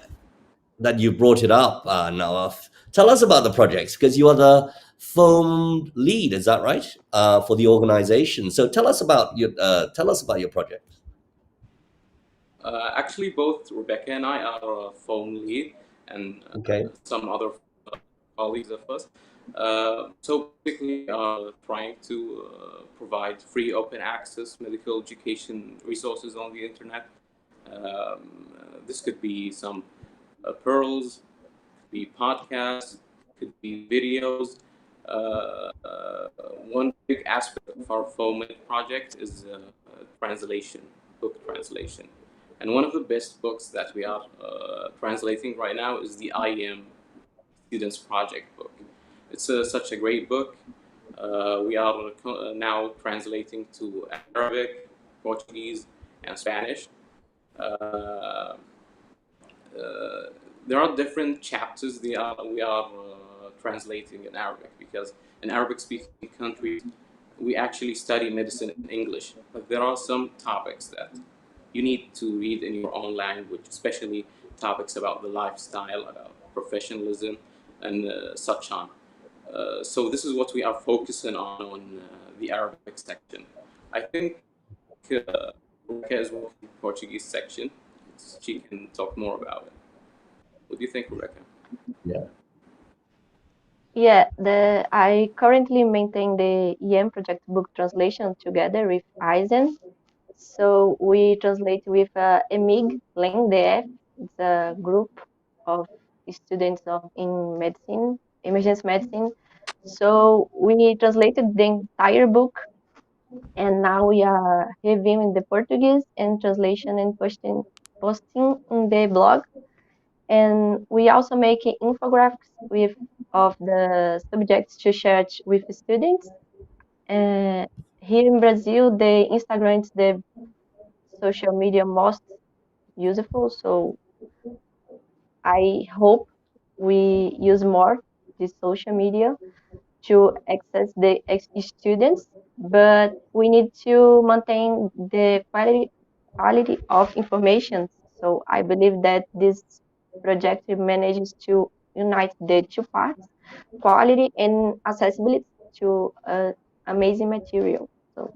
that you brought it up, Nawaf, tell us about the projects because you are the foam lead. Is that right? For the organization. So tell us about your project. Actually, both Rebecca and I are phone lead, and Okay. some other colleagues of us. So basically, we are trying to provide free open access medical education resources on the internet. This could be some pearls, could be podcasts, could be videos. One big aspect of our FOMID project is translation, book translation. And one of the best books that we are translating right now is the iEM Students Project book. It's such a great book. We are now translating to Arabic, Portuguese, and Spanish. Uh, there are different chapters we are translating in Arabic because in Arabic-speaking countries we actually study medicine in English, but there are some topics that you need to read in your own language, especially topics about the lifestyle, about professionalism, and such on. So this is what we are focusing on the Arabic section. I think Rebecca is working in the Portuguese section. She can talk more about it. What do you think, Rebecca? Yeah. Yeah, I currently maintain the iEM project book translation together with ISAEM. So we translate with EMIG link DF. It's a group of students in medicine, emergency medicine. So we translated the entire book, and now we are reviewing the Portuguese and translation and posting in the blog. And we also make infographics of the subjects to share with students. Uh, Here in Brazil, the Instagram is the social media most useful. So I hope we use more the social media to access the students, but we need to maintain the quality of information. So I believe that this project manages to unite the two parts, quality and accessibility to amazing material. So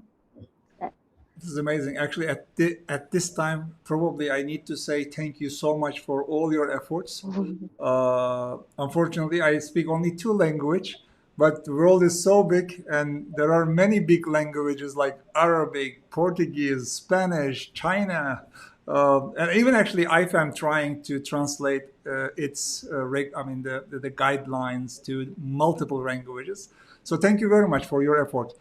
that. This is amazing. Actually, at this time, probably I need to say thank you so much for all your efforts. Unfortunately, I speak only two language, but the world is so big, and there are many big languages like Arabic, Portuguese, Spanish, China, and even actually IFAM trying to translate the guidelines to multiple languages. So thank you very much for your effort.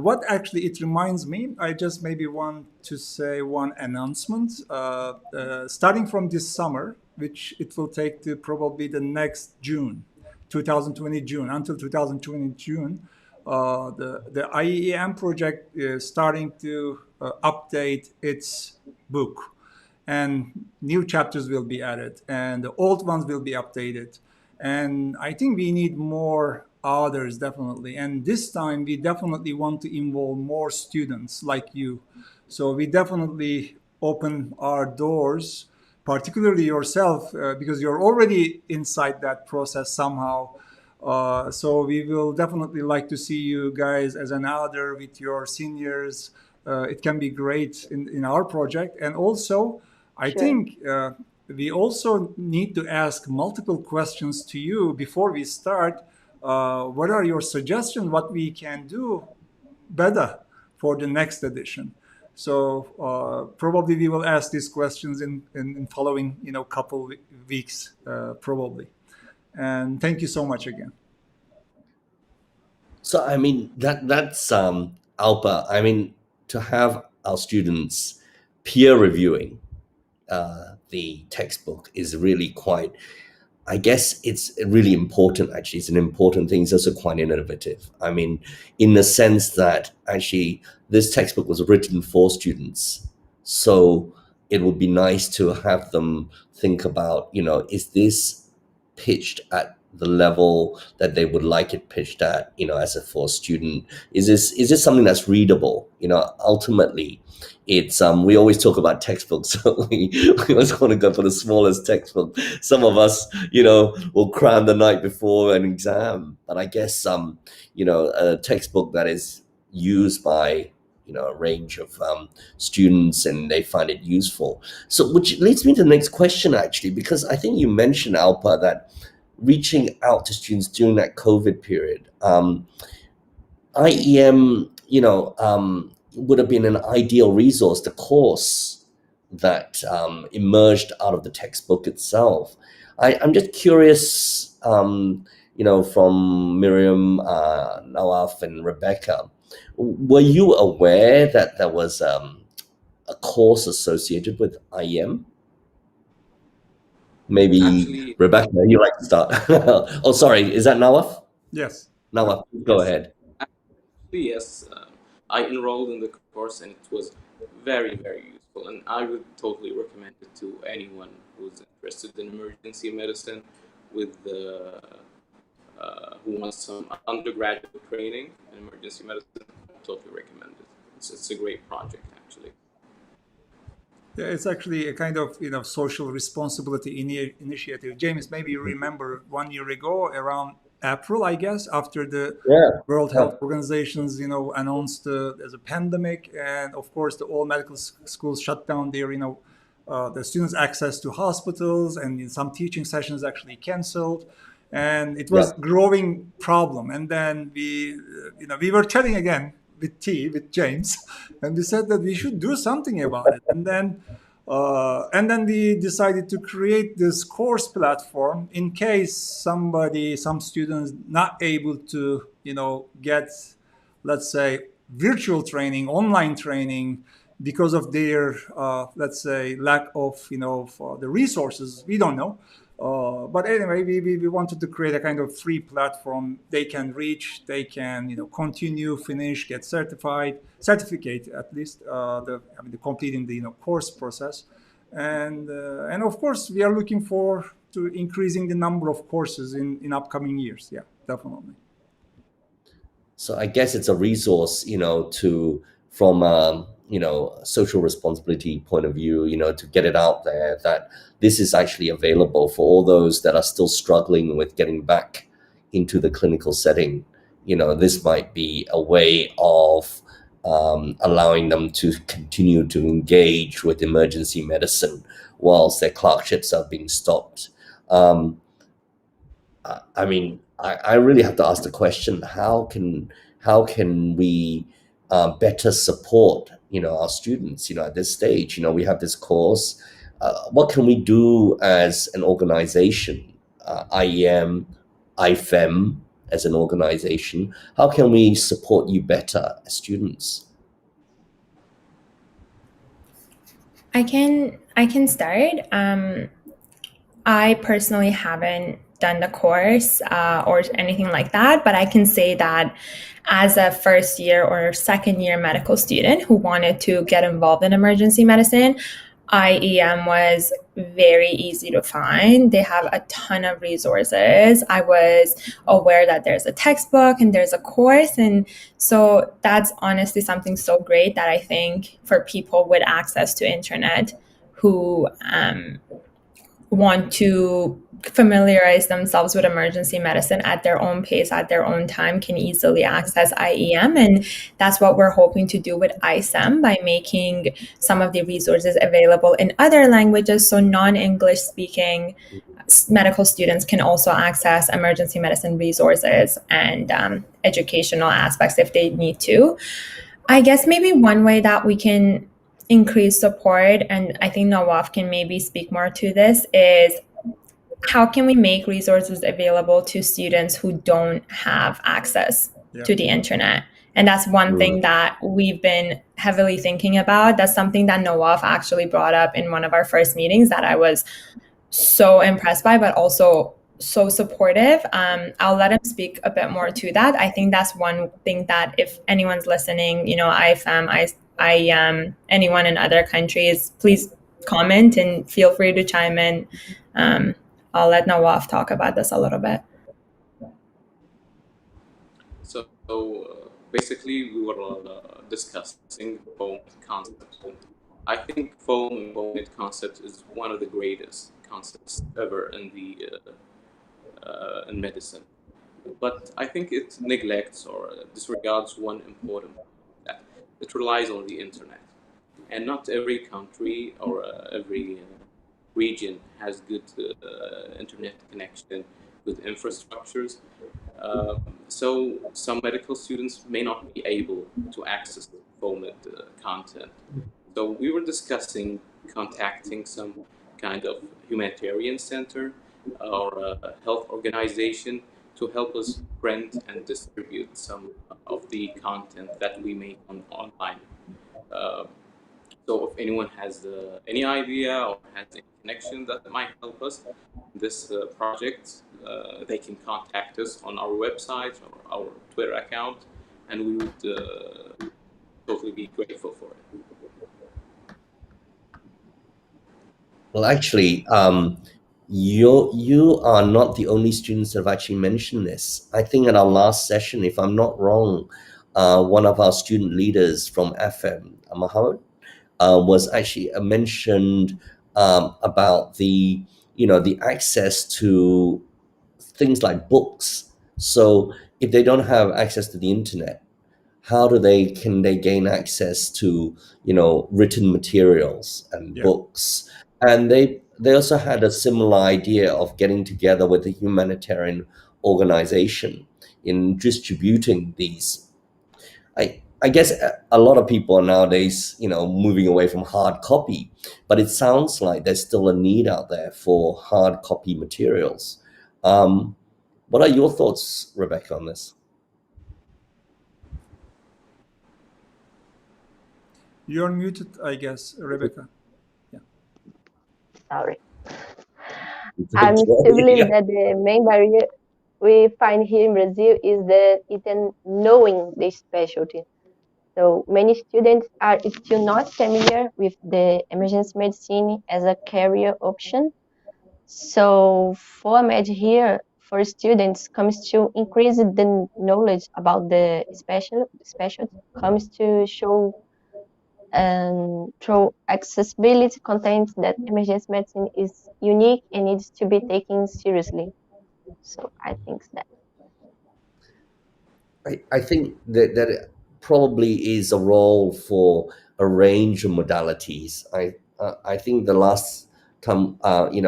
What actually it reminds me, I just maybe want to say one announcement. Starting from this summer, which it will take to probably the next June, 2020 June, until 2020 June, the IEM project is starting to update its book, and new chapters will be added and the old ones will be updated, and I think we need more others definitely, and this time we definitely want to involve more students like you. So we definitely open our doors, particularly yourself, because you're already inside that process somehow. So we will definitely like to see you guys as an elder with your seniors. It can be great in our project. And also, I Sure. think we also need to ask multiple questions to you before we start. What are your suggestions? What we can do better for the next edition? So probably we will ask these questions in following couple weeks probably. And thank you so much again. So I mean that's Alpa. I mean, to have our students peer reviewing the textbook is really quite, I guess it's really important. Actually, it's an important thing. It's also quite innovative. I mean, in the sense that actually this textbook was written for students, so it would be nice to have them think about, is this pitched at the level that they would like it pitched at, as a for a student? Is this something that's readable? Ultimately, it's we always talk about textbooks, so we always want to go for the smallest textbook. Some of us, will cram the night before an exam, but I guess a textbook that is used by a range of students and they find it useful. So, which leads me to the next question, actually, because I think you mentioned, Alpa, that reaching out to students during that COVID period, IEM, would have been an ideal resource, the course that emerged out of the textbook itself. I'm just curious, from Miriam, Nawaf, and Rebecca, were you aware that there was a course associated with IEM? Maybe Actually, Rebecca, you like to start. Oh, sorry, is that Nawaf? Yes. Nawaf, go yes. ahead. Actually, yes. I enrolled in the course and it was very, very useful. And I would totally recommend it to anyone who's interested in emergency medicine with who wants some undergraduate training in emergency medicine. I totally recommend it. It's a great project, actually. Yeah, it's actually a kind of social responsibility initiative. James, maybe you remember 1 year ago, around April, I guess, after the Yeah. World Yeah. Health Organizations, announced there's a pandemic, and of course, all medical schools shut down their, the students' access to hospitals, and some teaching sessions actually canceled, and it was Yeah. growing problem. And then we were chatting again with James, and we said that we should do something about it. And then we decided to create this course platform in case some students not able to, get, let's say, virtual training, online training, because of their, let's say, lack of, for the resources. We don't know. But anyway, we wanted to create a kind of free platform they can reach, they can continue, finish, get certificate at least, the completing the course process, and of course we are looking for to increasing the number of courses in upcoming years. Yeah, definitely. So I guess it's a resource, from social responsibility point of view, to get it out there that this is actually available for all those that are still struggling with getting back into the clinical setting. This might be a way of allowing them to continue to engage with emergency medicine whilst their clerkships are being stopped. I mean, I really have to ask the question: how can we better support our students? At this stage, we have this course. What can we do as an organization, IEM, IFEM, as an organization? How can we support you better as students? I can start. I personally haven't done the course or anything like that, but I can say that as a first year or second year medical student who wanted to get involved in emergency medicine, IEM was very easy to find. They have a ton of resources. I was aware that there's a textbook and there's a course. And so that's honestly something so great that I think for people with access to internet who want to familiarize themselves with emergency medicine at their own pace, at their own time, can easily access IEM. And that's what we're hoping to do with ISAEM by making some of the resources available in other languages, so non-English speaking medical students can also access emergency medicine resources and educational aspects if they need to. I guess maybe one way that we can increase support, and I think Nawaf can maybe speak more to this, is how can we make resources available to students who don't have access to the internet? And that's one thing that we've been heavily thinking about. That's something that Nawaf actually brought up in one of our first meetings that I was so impressed by, but also so supportive. I'll let him speak a bit more to that. I think that's one thing that if anyone's listening, IFM, IEM, anyone in other countries, please comment and feel free to chime in. I'll let Nawaf talk about this a little bit. So basically, we were discussing foam concept. I think foam and foam concept is one of the greatest concepts ever in in medicine. But I think it neglects or disregards one important point, that it relies on the internet, and not every country or every region has good internet connection, good infrastructures. So some medical students may not be able to access FOMED content. So we were discussing contacting some kind of humanitarian center or a health organization to help us print and distribute some of the content that we make online. Uh, so if anyone has any idea or has any connection that might help us in this project, they can contact us on our website or our Twitter account, and we would totally be grateful for it. Well, actually, you are not the only students that have actually mentioned this. I think in our last session, if I'm not wrong, one of our student leaders from FM, Mohammed, was actually mentioned about the access to things like books. So if they don't have access to the internet, how can they gain access to written materials and books? And they also had a similar idea of getting together with a humanitarian organization in distributing these. I guess a lot of people are nowadays, moving away from hard copy, but it sounds like there's still a need out there for hard copy materials. What are your thoughts, Rebecca, on this? You're muted, I guess, Rebecca. Yeah. Sorry. I still believe that the main barrier we find here in Brazil is that even knowing the specialty. So many students are still not familiar with the emergency medicine as a career option. So FOAMED here for students comes to increase the knowledge about the specialty, comes to show through accessibility content that emergency medicine is unique and needs to be taken seriously. So I think that. I think that it probably is a role for a range of modalities. I think the last time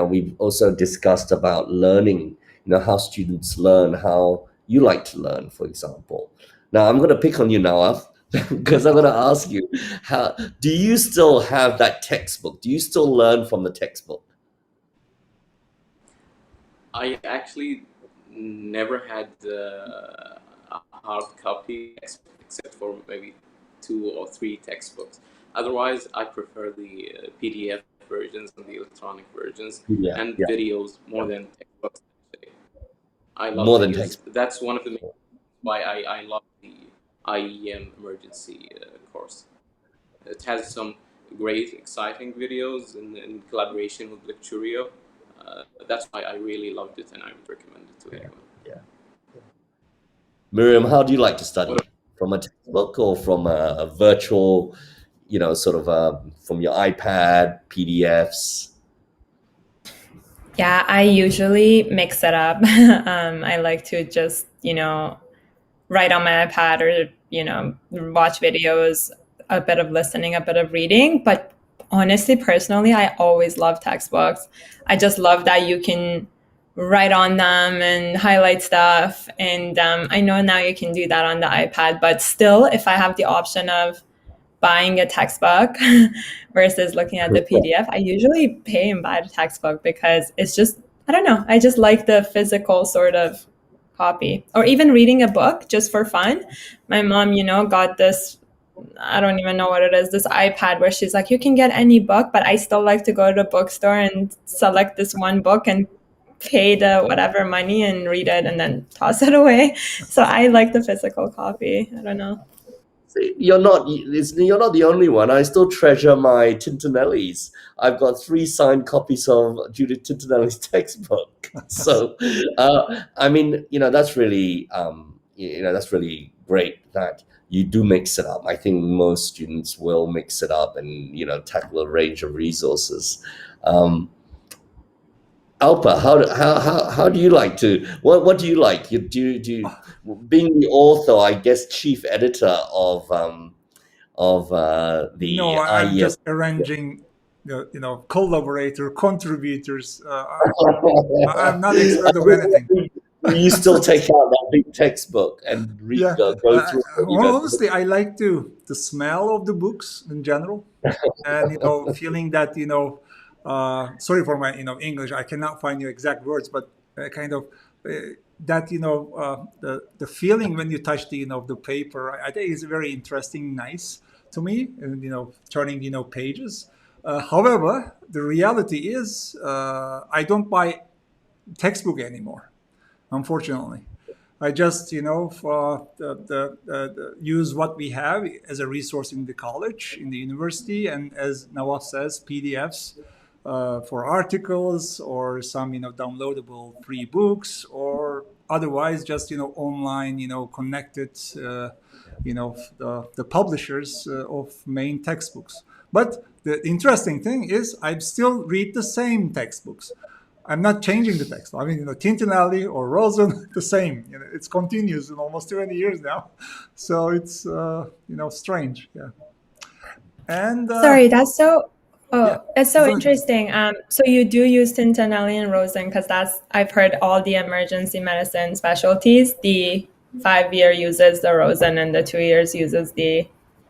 we've also discussed about learning, how students learn, how you like to learn, for example. Now I'm going to pick on you now, because I'm going to ask you, how do you still have that textbook? Do you still learn from the textbook? I actually never had a hard copy except for maybe 2 or 3 textbooks. Otherwise, I prefer the PDF versions and the electronic versions and videos more than textbooks. I love More to than use. textbooks. That's one of the main reasons why I love the IEM emergency course. It has some great, exciting videos in collaboration with Lecturio. That's why I really loved it, and I would recommend it to anyone. Miriam, how do you like to study? From a textbook or from a virtual, from your iPad, PDFs? Yeah, I usually mix it up. I like to just, write on my iPad or, watch videos, a bit of listening, a bit of reading. But honestly, personally, I always love textbooks. I just love that you can write on them and highlight stuff. And I know now you can do that on the iPad, but still, if I have the option of buying a textbook versus looking at the PDF, I usually pay and buy the textbook because it's just, I don't know, I just like the physical sort of copy. Or even reading a book just for fun. My mom, got this, I don't even know what it is, this iPad where she's like, you can get any book, but I still like to go to the bookstore and select this one book and pay the whatever money and read it and then toss it away. So I like the physical copy. I don't know. You're not the only one. I still treasure my Tintinellis. I've got 3 signed copies of Judith Tintinelli's textbook. So, I mean, that's really great that you do mix it up. I think most students will mix it up and tackle a range of resources. Alpa, how do you like to? What do you like? Do you being the author, I guess, chief editor of No, the I'm IEM. just arranging, collaborator, contributors. I'm not expert of anything. You still take out that big textbook and Yeah, go through honestly, I like the smell of the books in general, and feeling that sorry for my English, I cannot find your exact words, but kind of that the feeling when you touch the paper, I think is very interesting, nice to me, and turning pages. However, the reality is I don't buy textbook anymore, unfortunately. I just, for use what we have as a resource in the college, in the university, and as Nawaf says, PDFs for articles or some, downloadable free books, or otherwise just, online, connected, the publishers of main textbooks. But the interesting thing is, I still read the same textbooks. I'm not changing the text. I mean, Tintinelli or Rosen, the same. It's continuous in almost 20 years now. So it's, strange. Yeah. And Sorry, that's so. yeah, Oh, that's so go ahead. interesting. So you do use Tintinelli and Rosen because I've heard all the emergency medicine specialties. The 5 year uses the Rosen and the 2 years uses the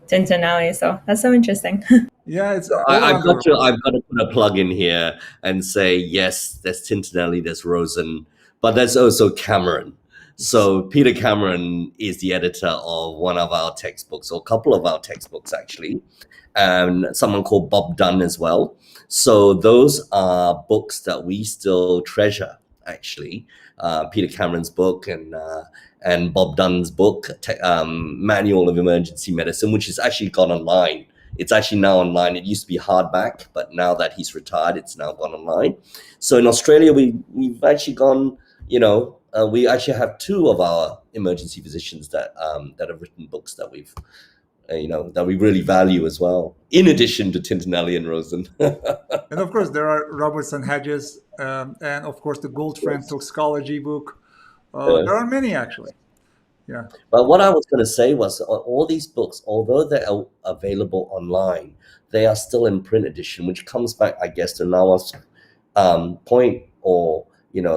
Tintinelli. So that's so interesting. Yeah, it's I, all I've got under. to I've got to put a plug in here and say yes, there's Tintinelli, there's Rosen, but there's also Cameron. So Peter Cameron is the editor of one of our textbooks, or a couple of our textbooks actually, and someone called Bob Dunn as well. So those are books that we still treasure actually. Peter Cameron's book and Bob Dunn's book, Manual of Emergency Medicine, which has actually gone online. It's actually now online. It used to be hardback, but now that he's retired, it's now gone online. So in Australia, we've actually gone. We actually have 2 of our emergency physicians that have written books that we've that we really value as well. In addition to Tintinelli and Rosen. And of course, there are Roberts and Hedges, and of course, the Goldfriend toxicology book. There are many actually. Yeah. But what I was going to say was all these books, although they're available online, they are still in print edition, which comes back, I guess, to Nawa's point, or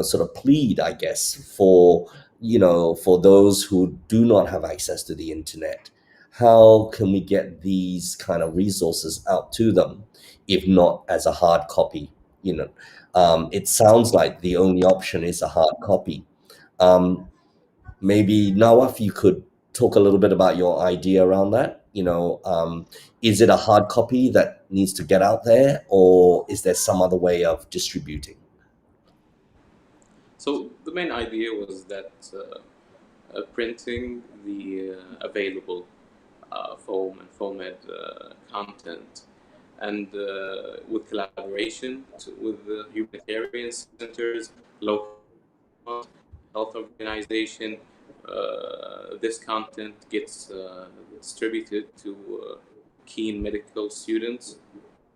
sort of plead, I guess, for those who do not have access to the internet. How can we get these kind of resources out to them, if not as a hard copy? It sounds like the only option is a hard copy. Maybe Nawaf, you could talk a little bit about your idea around that. Is it a hard copy that needs to get out there, or is there some other way of distributing? So the main idea was that printing the available foam and foamed content, and with collaboration with the humanitarian centers, local health organization, this content gets distributed to keen medical students.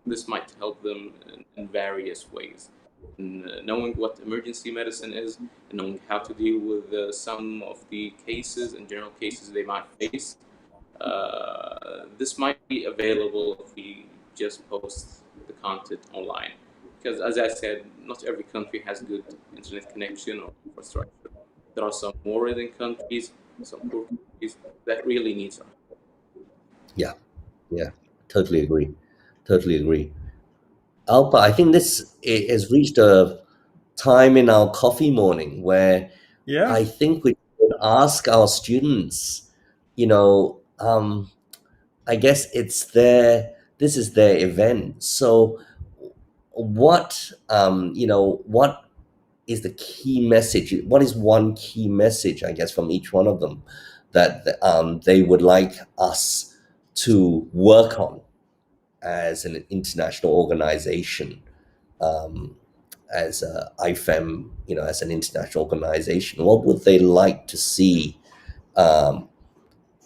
This might help them in various ways. Knowing what emergency medicine is, and knowing how to deal with some of the cases and general cases they might face, this might be available if we just post the content online. because as I said, not every country has good internet connection or infrastructure. There are some more resilient countries, some poor countries that really needs our help. Yeah, yeah, totally agree. Totally agree. Alpa, I think this has reached a time in our coffee morning where Yeah. I think we should ask our students, you know, I guess this is their event. So what, what is the key message? What is one key message, I guess, from each one of them that they would like us to work on as an international organization, as IFEM, as an international organization? What would they like to see um,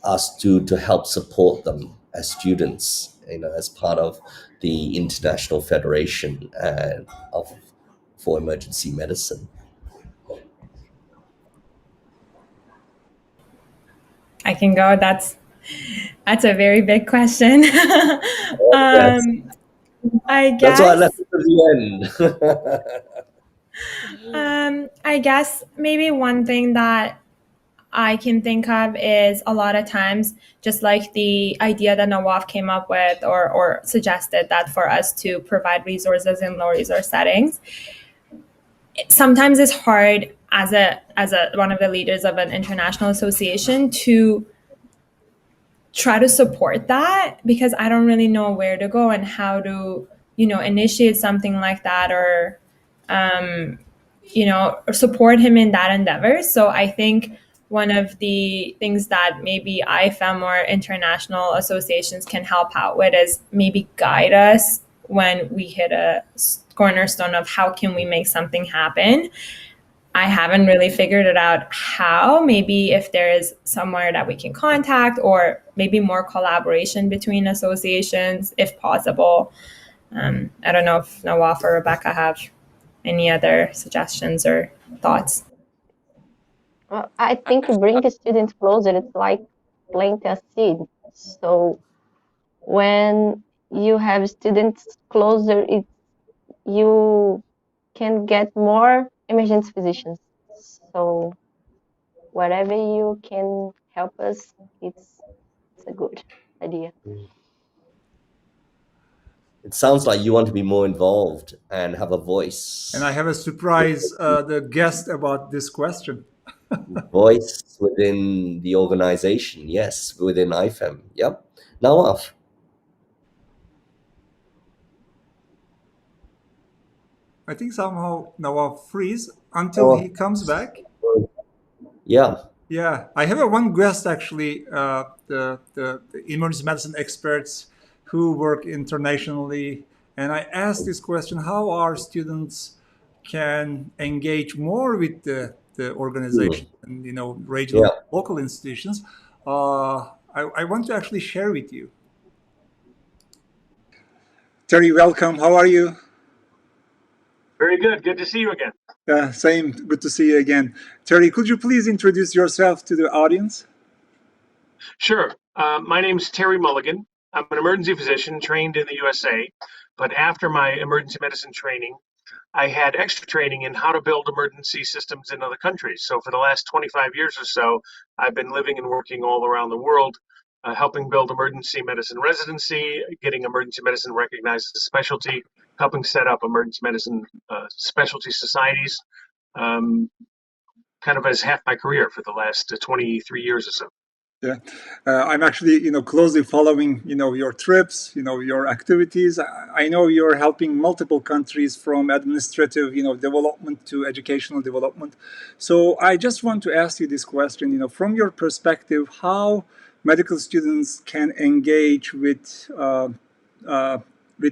us do to help support them as students, as part of the International Federation for Emergency Medicine? I can go. That's a very big question. Yes. I That's why I left guess it to the end. I guess maybe one thing that I can think of is a lot of times, just like the idea that Nawaf came up with or suggested, that for us to provide resources in low resource settings, sometimes it's hard as a one of the leaders of an international association to try to support that, because I don't really know where to go and how to, initiate something like that, or or support him in that endeavor. So I think one of the things that maybe IFEM or international associations can help out with is maybe guide us when we hit a cornerstone of how can we make something happen. I haven't really figured it out how. Maybe if there is somewhere that we can contact, or maybe more collaboration between associations, if possible. I don't know if Nawaf or Rebecca have any other suggestions or thoughts. Well, I think bring the students closer. It's like planting a seed. So when you have students closer, you can get more emergency physicians. So whatever you can help us, it's a good idea. It sounds like you want to be more involved and have a voice. And I have a surprise the guest about this question. Voice within the organization, yes, within IFEM. Yep. Nawaf. I think somehow Nawaf freeze until he comes back. Yeah. Yeah, I have a one guest actually, the emergency medicine experts who work internationally, and I asked this question: how our students can engage more with the organization and regional, Yeah. local institutions. I want to actually share with you. Terry, welcome. How are you? Very good. Good to see you again. Same. Good to see you again. Terry, could you please introduce yourself to the audience? Sure. My name's Terry Mulligan. I'm an emergency physician trained in the USA, but after my emergency medicine training, I had extra training in how to build emergency systems in other countries. So for the last 25 years or so, I've been living and working all around the world, helping build emergency medicine residency, getting emergency medicine recognized as a specialty, helping set up emergency medicine specialty societies, kind of as half my career for the last 23 years or so. Yeah, I'm actually, closely following, your trips, your activities. I know you're helping multiple countries from administrative, development to educational development. So I just want to ask you this question, from your perspective, how medical students can engage with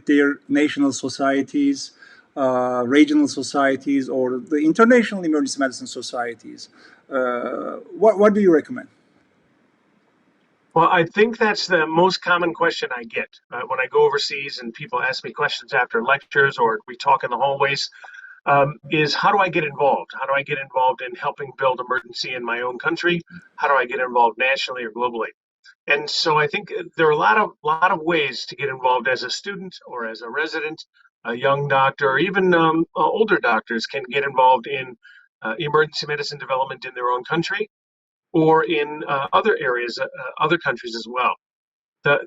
their national societies, regional societies, or the international emergency medicine societies. What do you recommend? Well, I think that's the most common question I get when I go overseas and people ask me questions after lectures or we talk in the hallways, is how do I get involved? How do I get involved in helping build emergency in my own country? How do I get involved nationally or globally? And so I think there are a lot of ways to get involved as a student or as a resident a young doctor, or even older doctors can get involved in emergency medicine development in their own country or in other areas, other countries as well.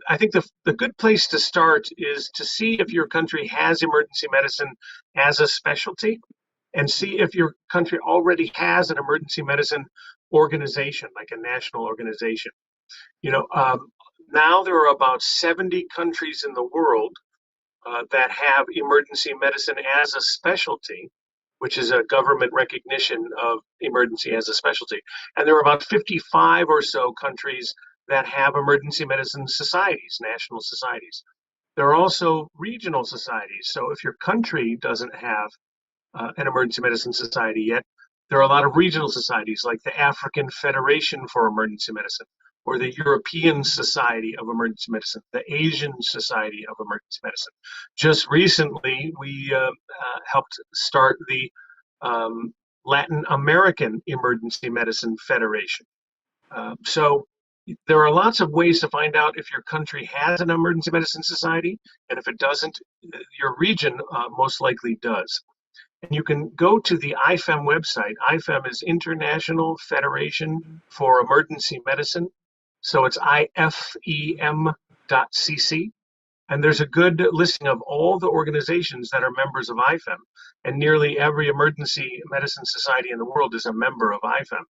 I think the good place to start is to see if your country has emergency medicine as a specialty, and see if your country already has an emergency medicine organization, like a national organization. You know, now there are about 70 countries in the world that have emergency medicine as a specialty, which is a government recognition of emergency as a specialty. And there are about 55 or so countries that have emergency medicine societies, national societies. There are also regional societies. So if your country doesn't have an emergency medicine society yet, there are a lot of regional societies like the African Federation for Emergency Medicine, or the European Society of Emergency Medicine, the Asian Society of Emergency Medicine. Just recently, we helped start the Latin American Emergency Medicine Federation. So there are lots of ways to find out if your country has an emergency medicine society, and if it doesn't, your region most likely does. And you can go to the IFEM website. IFEM is International Federation for Emergency Medicine. So it's ifem.cc. And there's a good listing of all the organizations that are members of IFEM. And nearly every emergency medicine society in the world is a member of IFEM.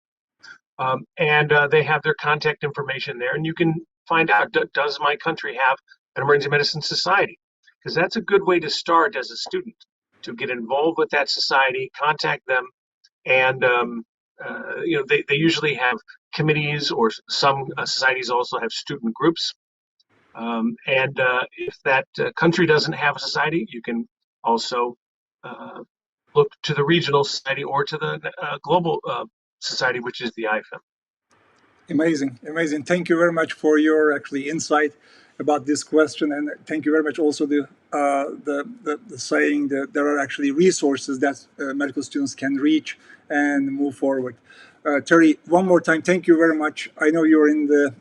And they have their contact information there. And you can find out, does my country have an emergency medicine society? Because that's a good way to start as a student, to get involved with that society, contact them, and they usually have committees, or some societies also have student groups. And if that country doesn't have a society, you can also look to the regional society or to the global society, which is the IFEM. Amazing, amazing. Thank you very much for your actually insight about this question, and thank you very much also the saying that there are actually resources that medical students can reach and move forward. Terry, one more time, thank you very much. I know you're in the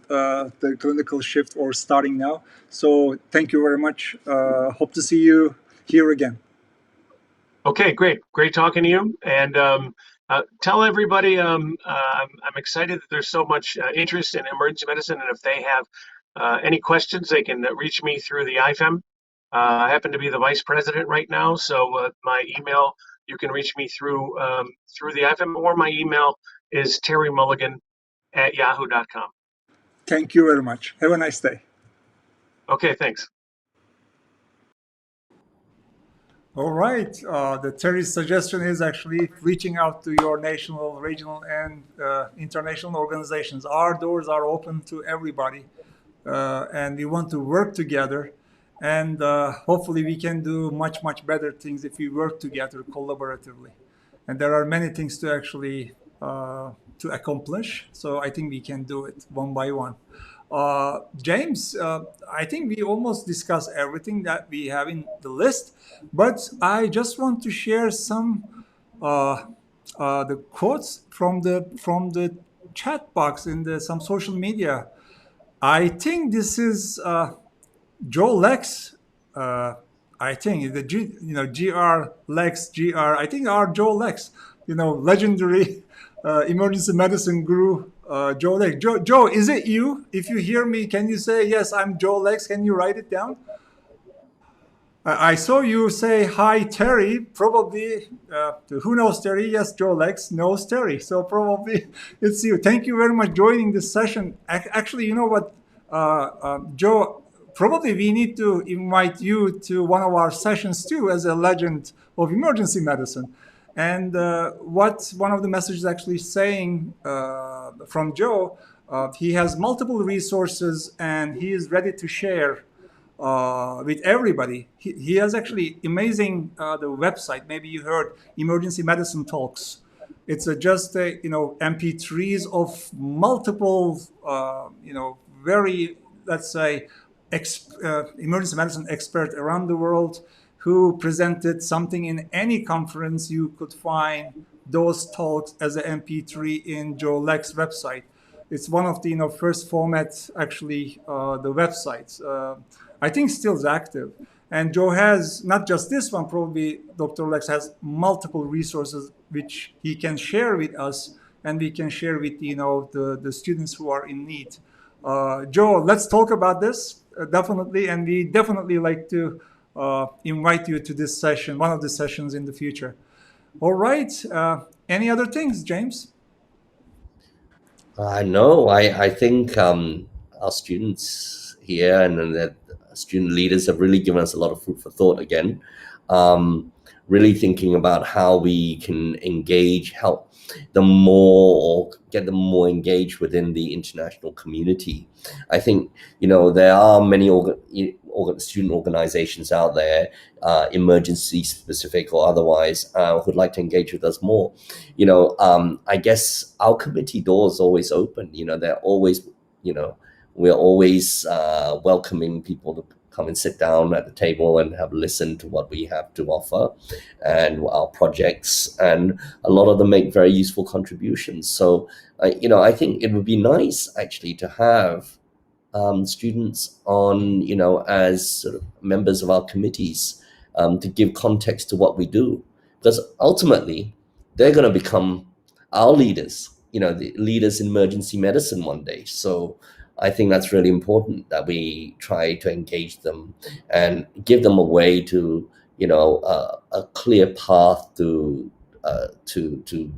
clinical shift or starting now, so thank you very much. Hope to see you here again. Okay, great talking to you, and tell everybody I'm excited that there's so much interest in emergency medicine, and if they have any questions, they can reach me through the IFEM. I happen to be the vice president right now, so my email, you can reach me through the IFEM, or my email is terrymulligan@yahoo.com. Thank you very much. Have a nice day. Okay, thanks. All right. The Terry's suggestion is actually reaching out to your national, regional, and international organizations. Our doors are open to everybody, and we want to work together. And hopefully, we can do much, much better things if we work together collaboratively. And there are many things to actually to accomplish. So I think we can do it one by one. James, I think we almost discussed everything that we have in the list, but I just want to share some the quotes from the chat box in some social media. I think this is Joe Lex. I think the GR Lex GR. I think our Joe Lex, legendary emergency medicine guru. Joe Lex. Joe, is it you? If you hear me, can you say, yes, I'm Joe Lex? Can you write it down? I saw you say, hi, Terry. Probably, who knows Terry? Yes, Joe Lex knows Terry. So probably it's you. Thank you very much for joining this session. Actually, you know what, Joe, probably we need to invite you to one of our sessions too, as a legend of emergency medicine. And what one of the messages actually saying from Joe, he has multiple resources and he is ready to share with everybody. He has actually amazing the website. Maybe you heard Emergency Medicine Talks. It's just MP3s of multiple very, let's say, emergency medicine expert around the world who presented something in any conference. You could find those talks as an MP3 in Joe Lex website. It's one of the first formats, actually, the websites. I think still is active. And Joe has not just this one, probably Dr. Lex has multiple resources which he can share with us and we can share with the students who are in need. Joe, let's talk about this definitely, and we definitely like to invite you to this session, one of the sessions in the future. All right. Any other things, James? No, I think our students here and then the student leaders have really given us a lot of food for thought again. Really thinking about how we can engage, help them more, or get them more engaged within the international community. I think, there are many student organizations out there, emergency specific or otherwise, who'd like to engage with us more. I guess our committee door is always open. They're always, we're always welcoming people to come and sit down at the table and have listened to what we have to offer and our projects. And a lot of them make very useful contributions. So, I think it would be nice actually to have students on, as sort of members of our committees, to give context to what we do. Because ultimately, they're going to become our leaders, the leaders in emergency medicine one day. So I think that's really important that we try to engage them and give them a way to, a clear path to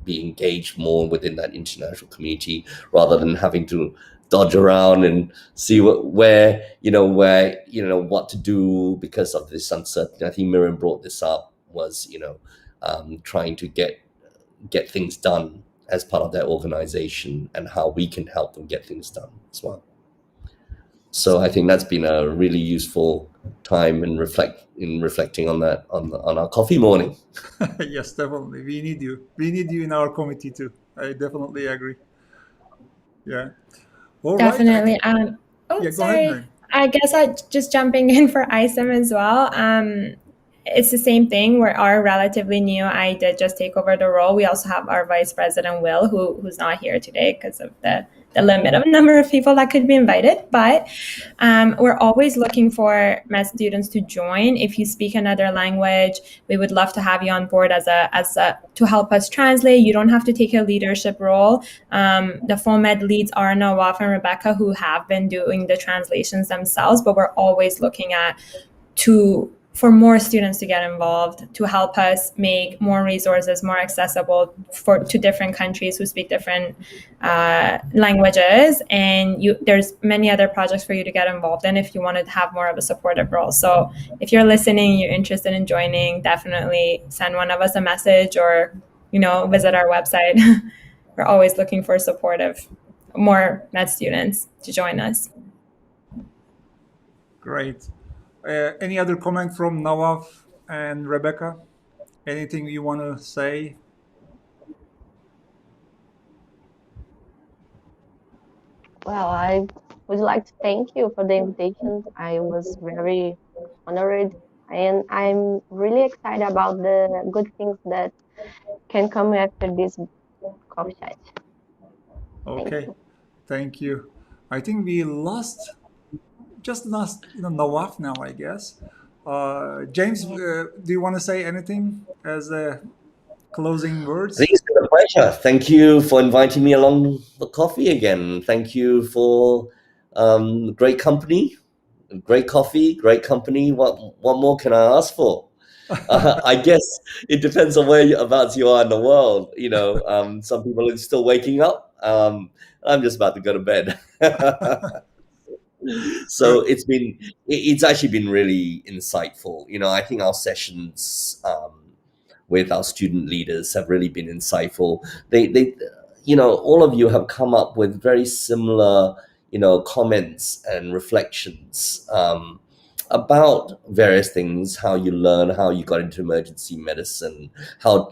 be engaged more within that international community, rather than having to dodge around and see where what to do because of this uncertainty. I think Miriam brought this up, was trying to get things done as part of their organization and how we can help them get things done as well. So I think that's been a really useful time in reflecting on that on our coffee morning. Yes, definitely. We need you. We need you in our committee too. I definitely agree. Yeah. All right. Definitely. Yeah, go sorry. ahead, Mary. I guess I just jumping in for ISAEM as well. It's the same thing. We are relatively new. I did just take over the role. We also have our vice president, Will, who's not here today because of the limit of number of people that could be invited. But we're always looking for med students to join. If you speak another language, we would love to have you on board as a to help us translate. You don't have to take a leadership role. The FOMED leads are Nawaf and Rebecca, who have been doing the translations themselves, but we're always looking for more students to get involved, to help us make more resources more accessible to different countries who speak different languages. And there's many other projects for you to get involved in if you want to have more of a supportive role. So if you're listening, you're interested in joining, definitely send one of us a message or, visit our website. We're always looking for more med students to join us. Great. Any other comment from Nawaf and Rebecca? Anything you want to say? Well, I would like to thank you for the invitation. I was very honored, and I'm really excited about the good things that can come after this coffee chat. Okay, thank you. I think we just lost Nawaf now, I guess. James, do you want to say anything as a closing words? I think it's been a pleasure. Thank you for inviting me along the coffee again. Thank you for great company, great coffee, great company. What more can I ask for? I guess it depends on whereabouts you are in the world. Some people are still waking up. I'm just about to go to bed. So it's actually been really insightful. I think our sessions with our student leaders have really been insightful. They all of you have come up with very similar comments and reflections about various things, how you learn, how you got into emergency medicine,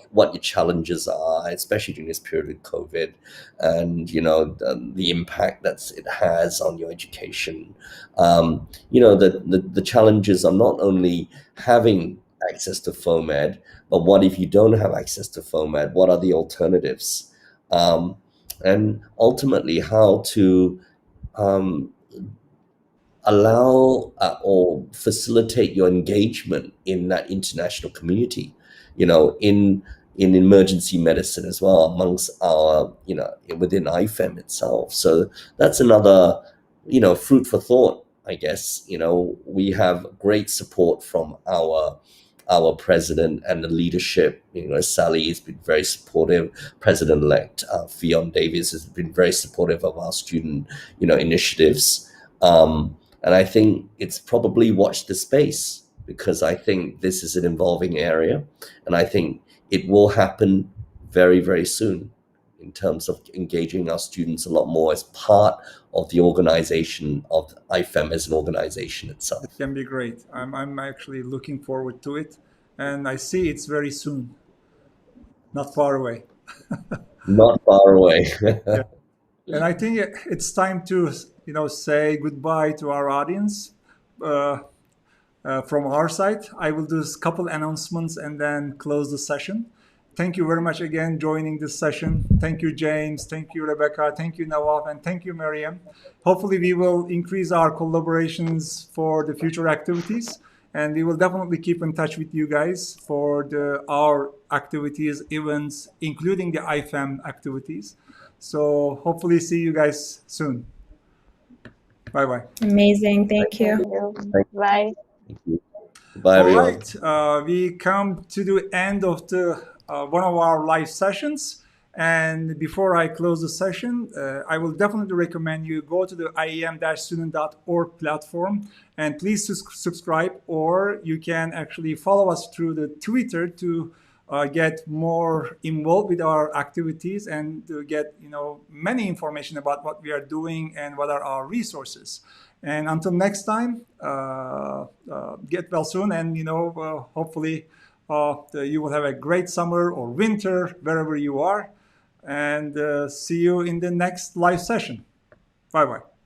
what your challenges are, especially during this period of COVID, and the impact that it has on your education. The challenges are not only having access to FOMED, but what if you don't have access to FOMED? What are the alternatives? And ultimately, how to allow or facilitate your engagement in that international community, in emergency medicine as well, amongst our, within IFEM itself. So that's another, fruit for thought, I guess. We have great support from our president and the leadership. Sally has been very supportive. President-elect Fionn Davies has been very supportive of our student, initiatives. And I think it's probably watch the space, because I think this is an evolving area, and I think it will happen very, very soon in terms of engaging our students a lot more as part of the organization of IFEM as an organization itself. It can be great. I'm actually looking forward to it, and I see it's very soon, not far away. Not far away. Yeah. And I think it's time to, say goodbye to our audience. From our side, I will do a couple announcements and then close the session. Thank you very much again joining this session. Thank you, James. Thank you, Rebecca. Thank you, Nawaf. And thank you, Mariam. Hopefully, we will increase our collaborations for the future activities. And we will definitely keep in touch with you guys for our activities, events, including the IFEM activities. So hopefully see you guys soon. Bye-bye. Amazing. Thank you. Bye. Thank you. Bye, All everyone. right, we come to the end of the one of our live sessions. And before I close the session, I will definitely recommend you go to the iem-student.org platform and please subscribe, or you can actually follow us through the Twitter to get more involved with our activities and to get many information about what we are doing and what are our resources. And until next time, get well soon, and hopefully you will have a great summer or winter wherever you are. And see you in the next live session. Bye-bye.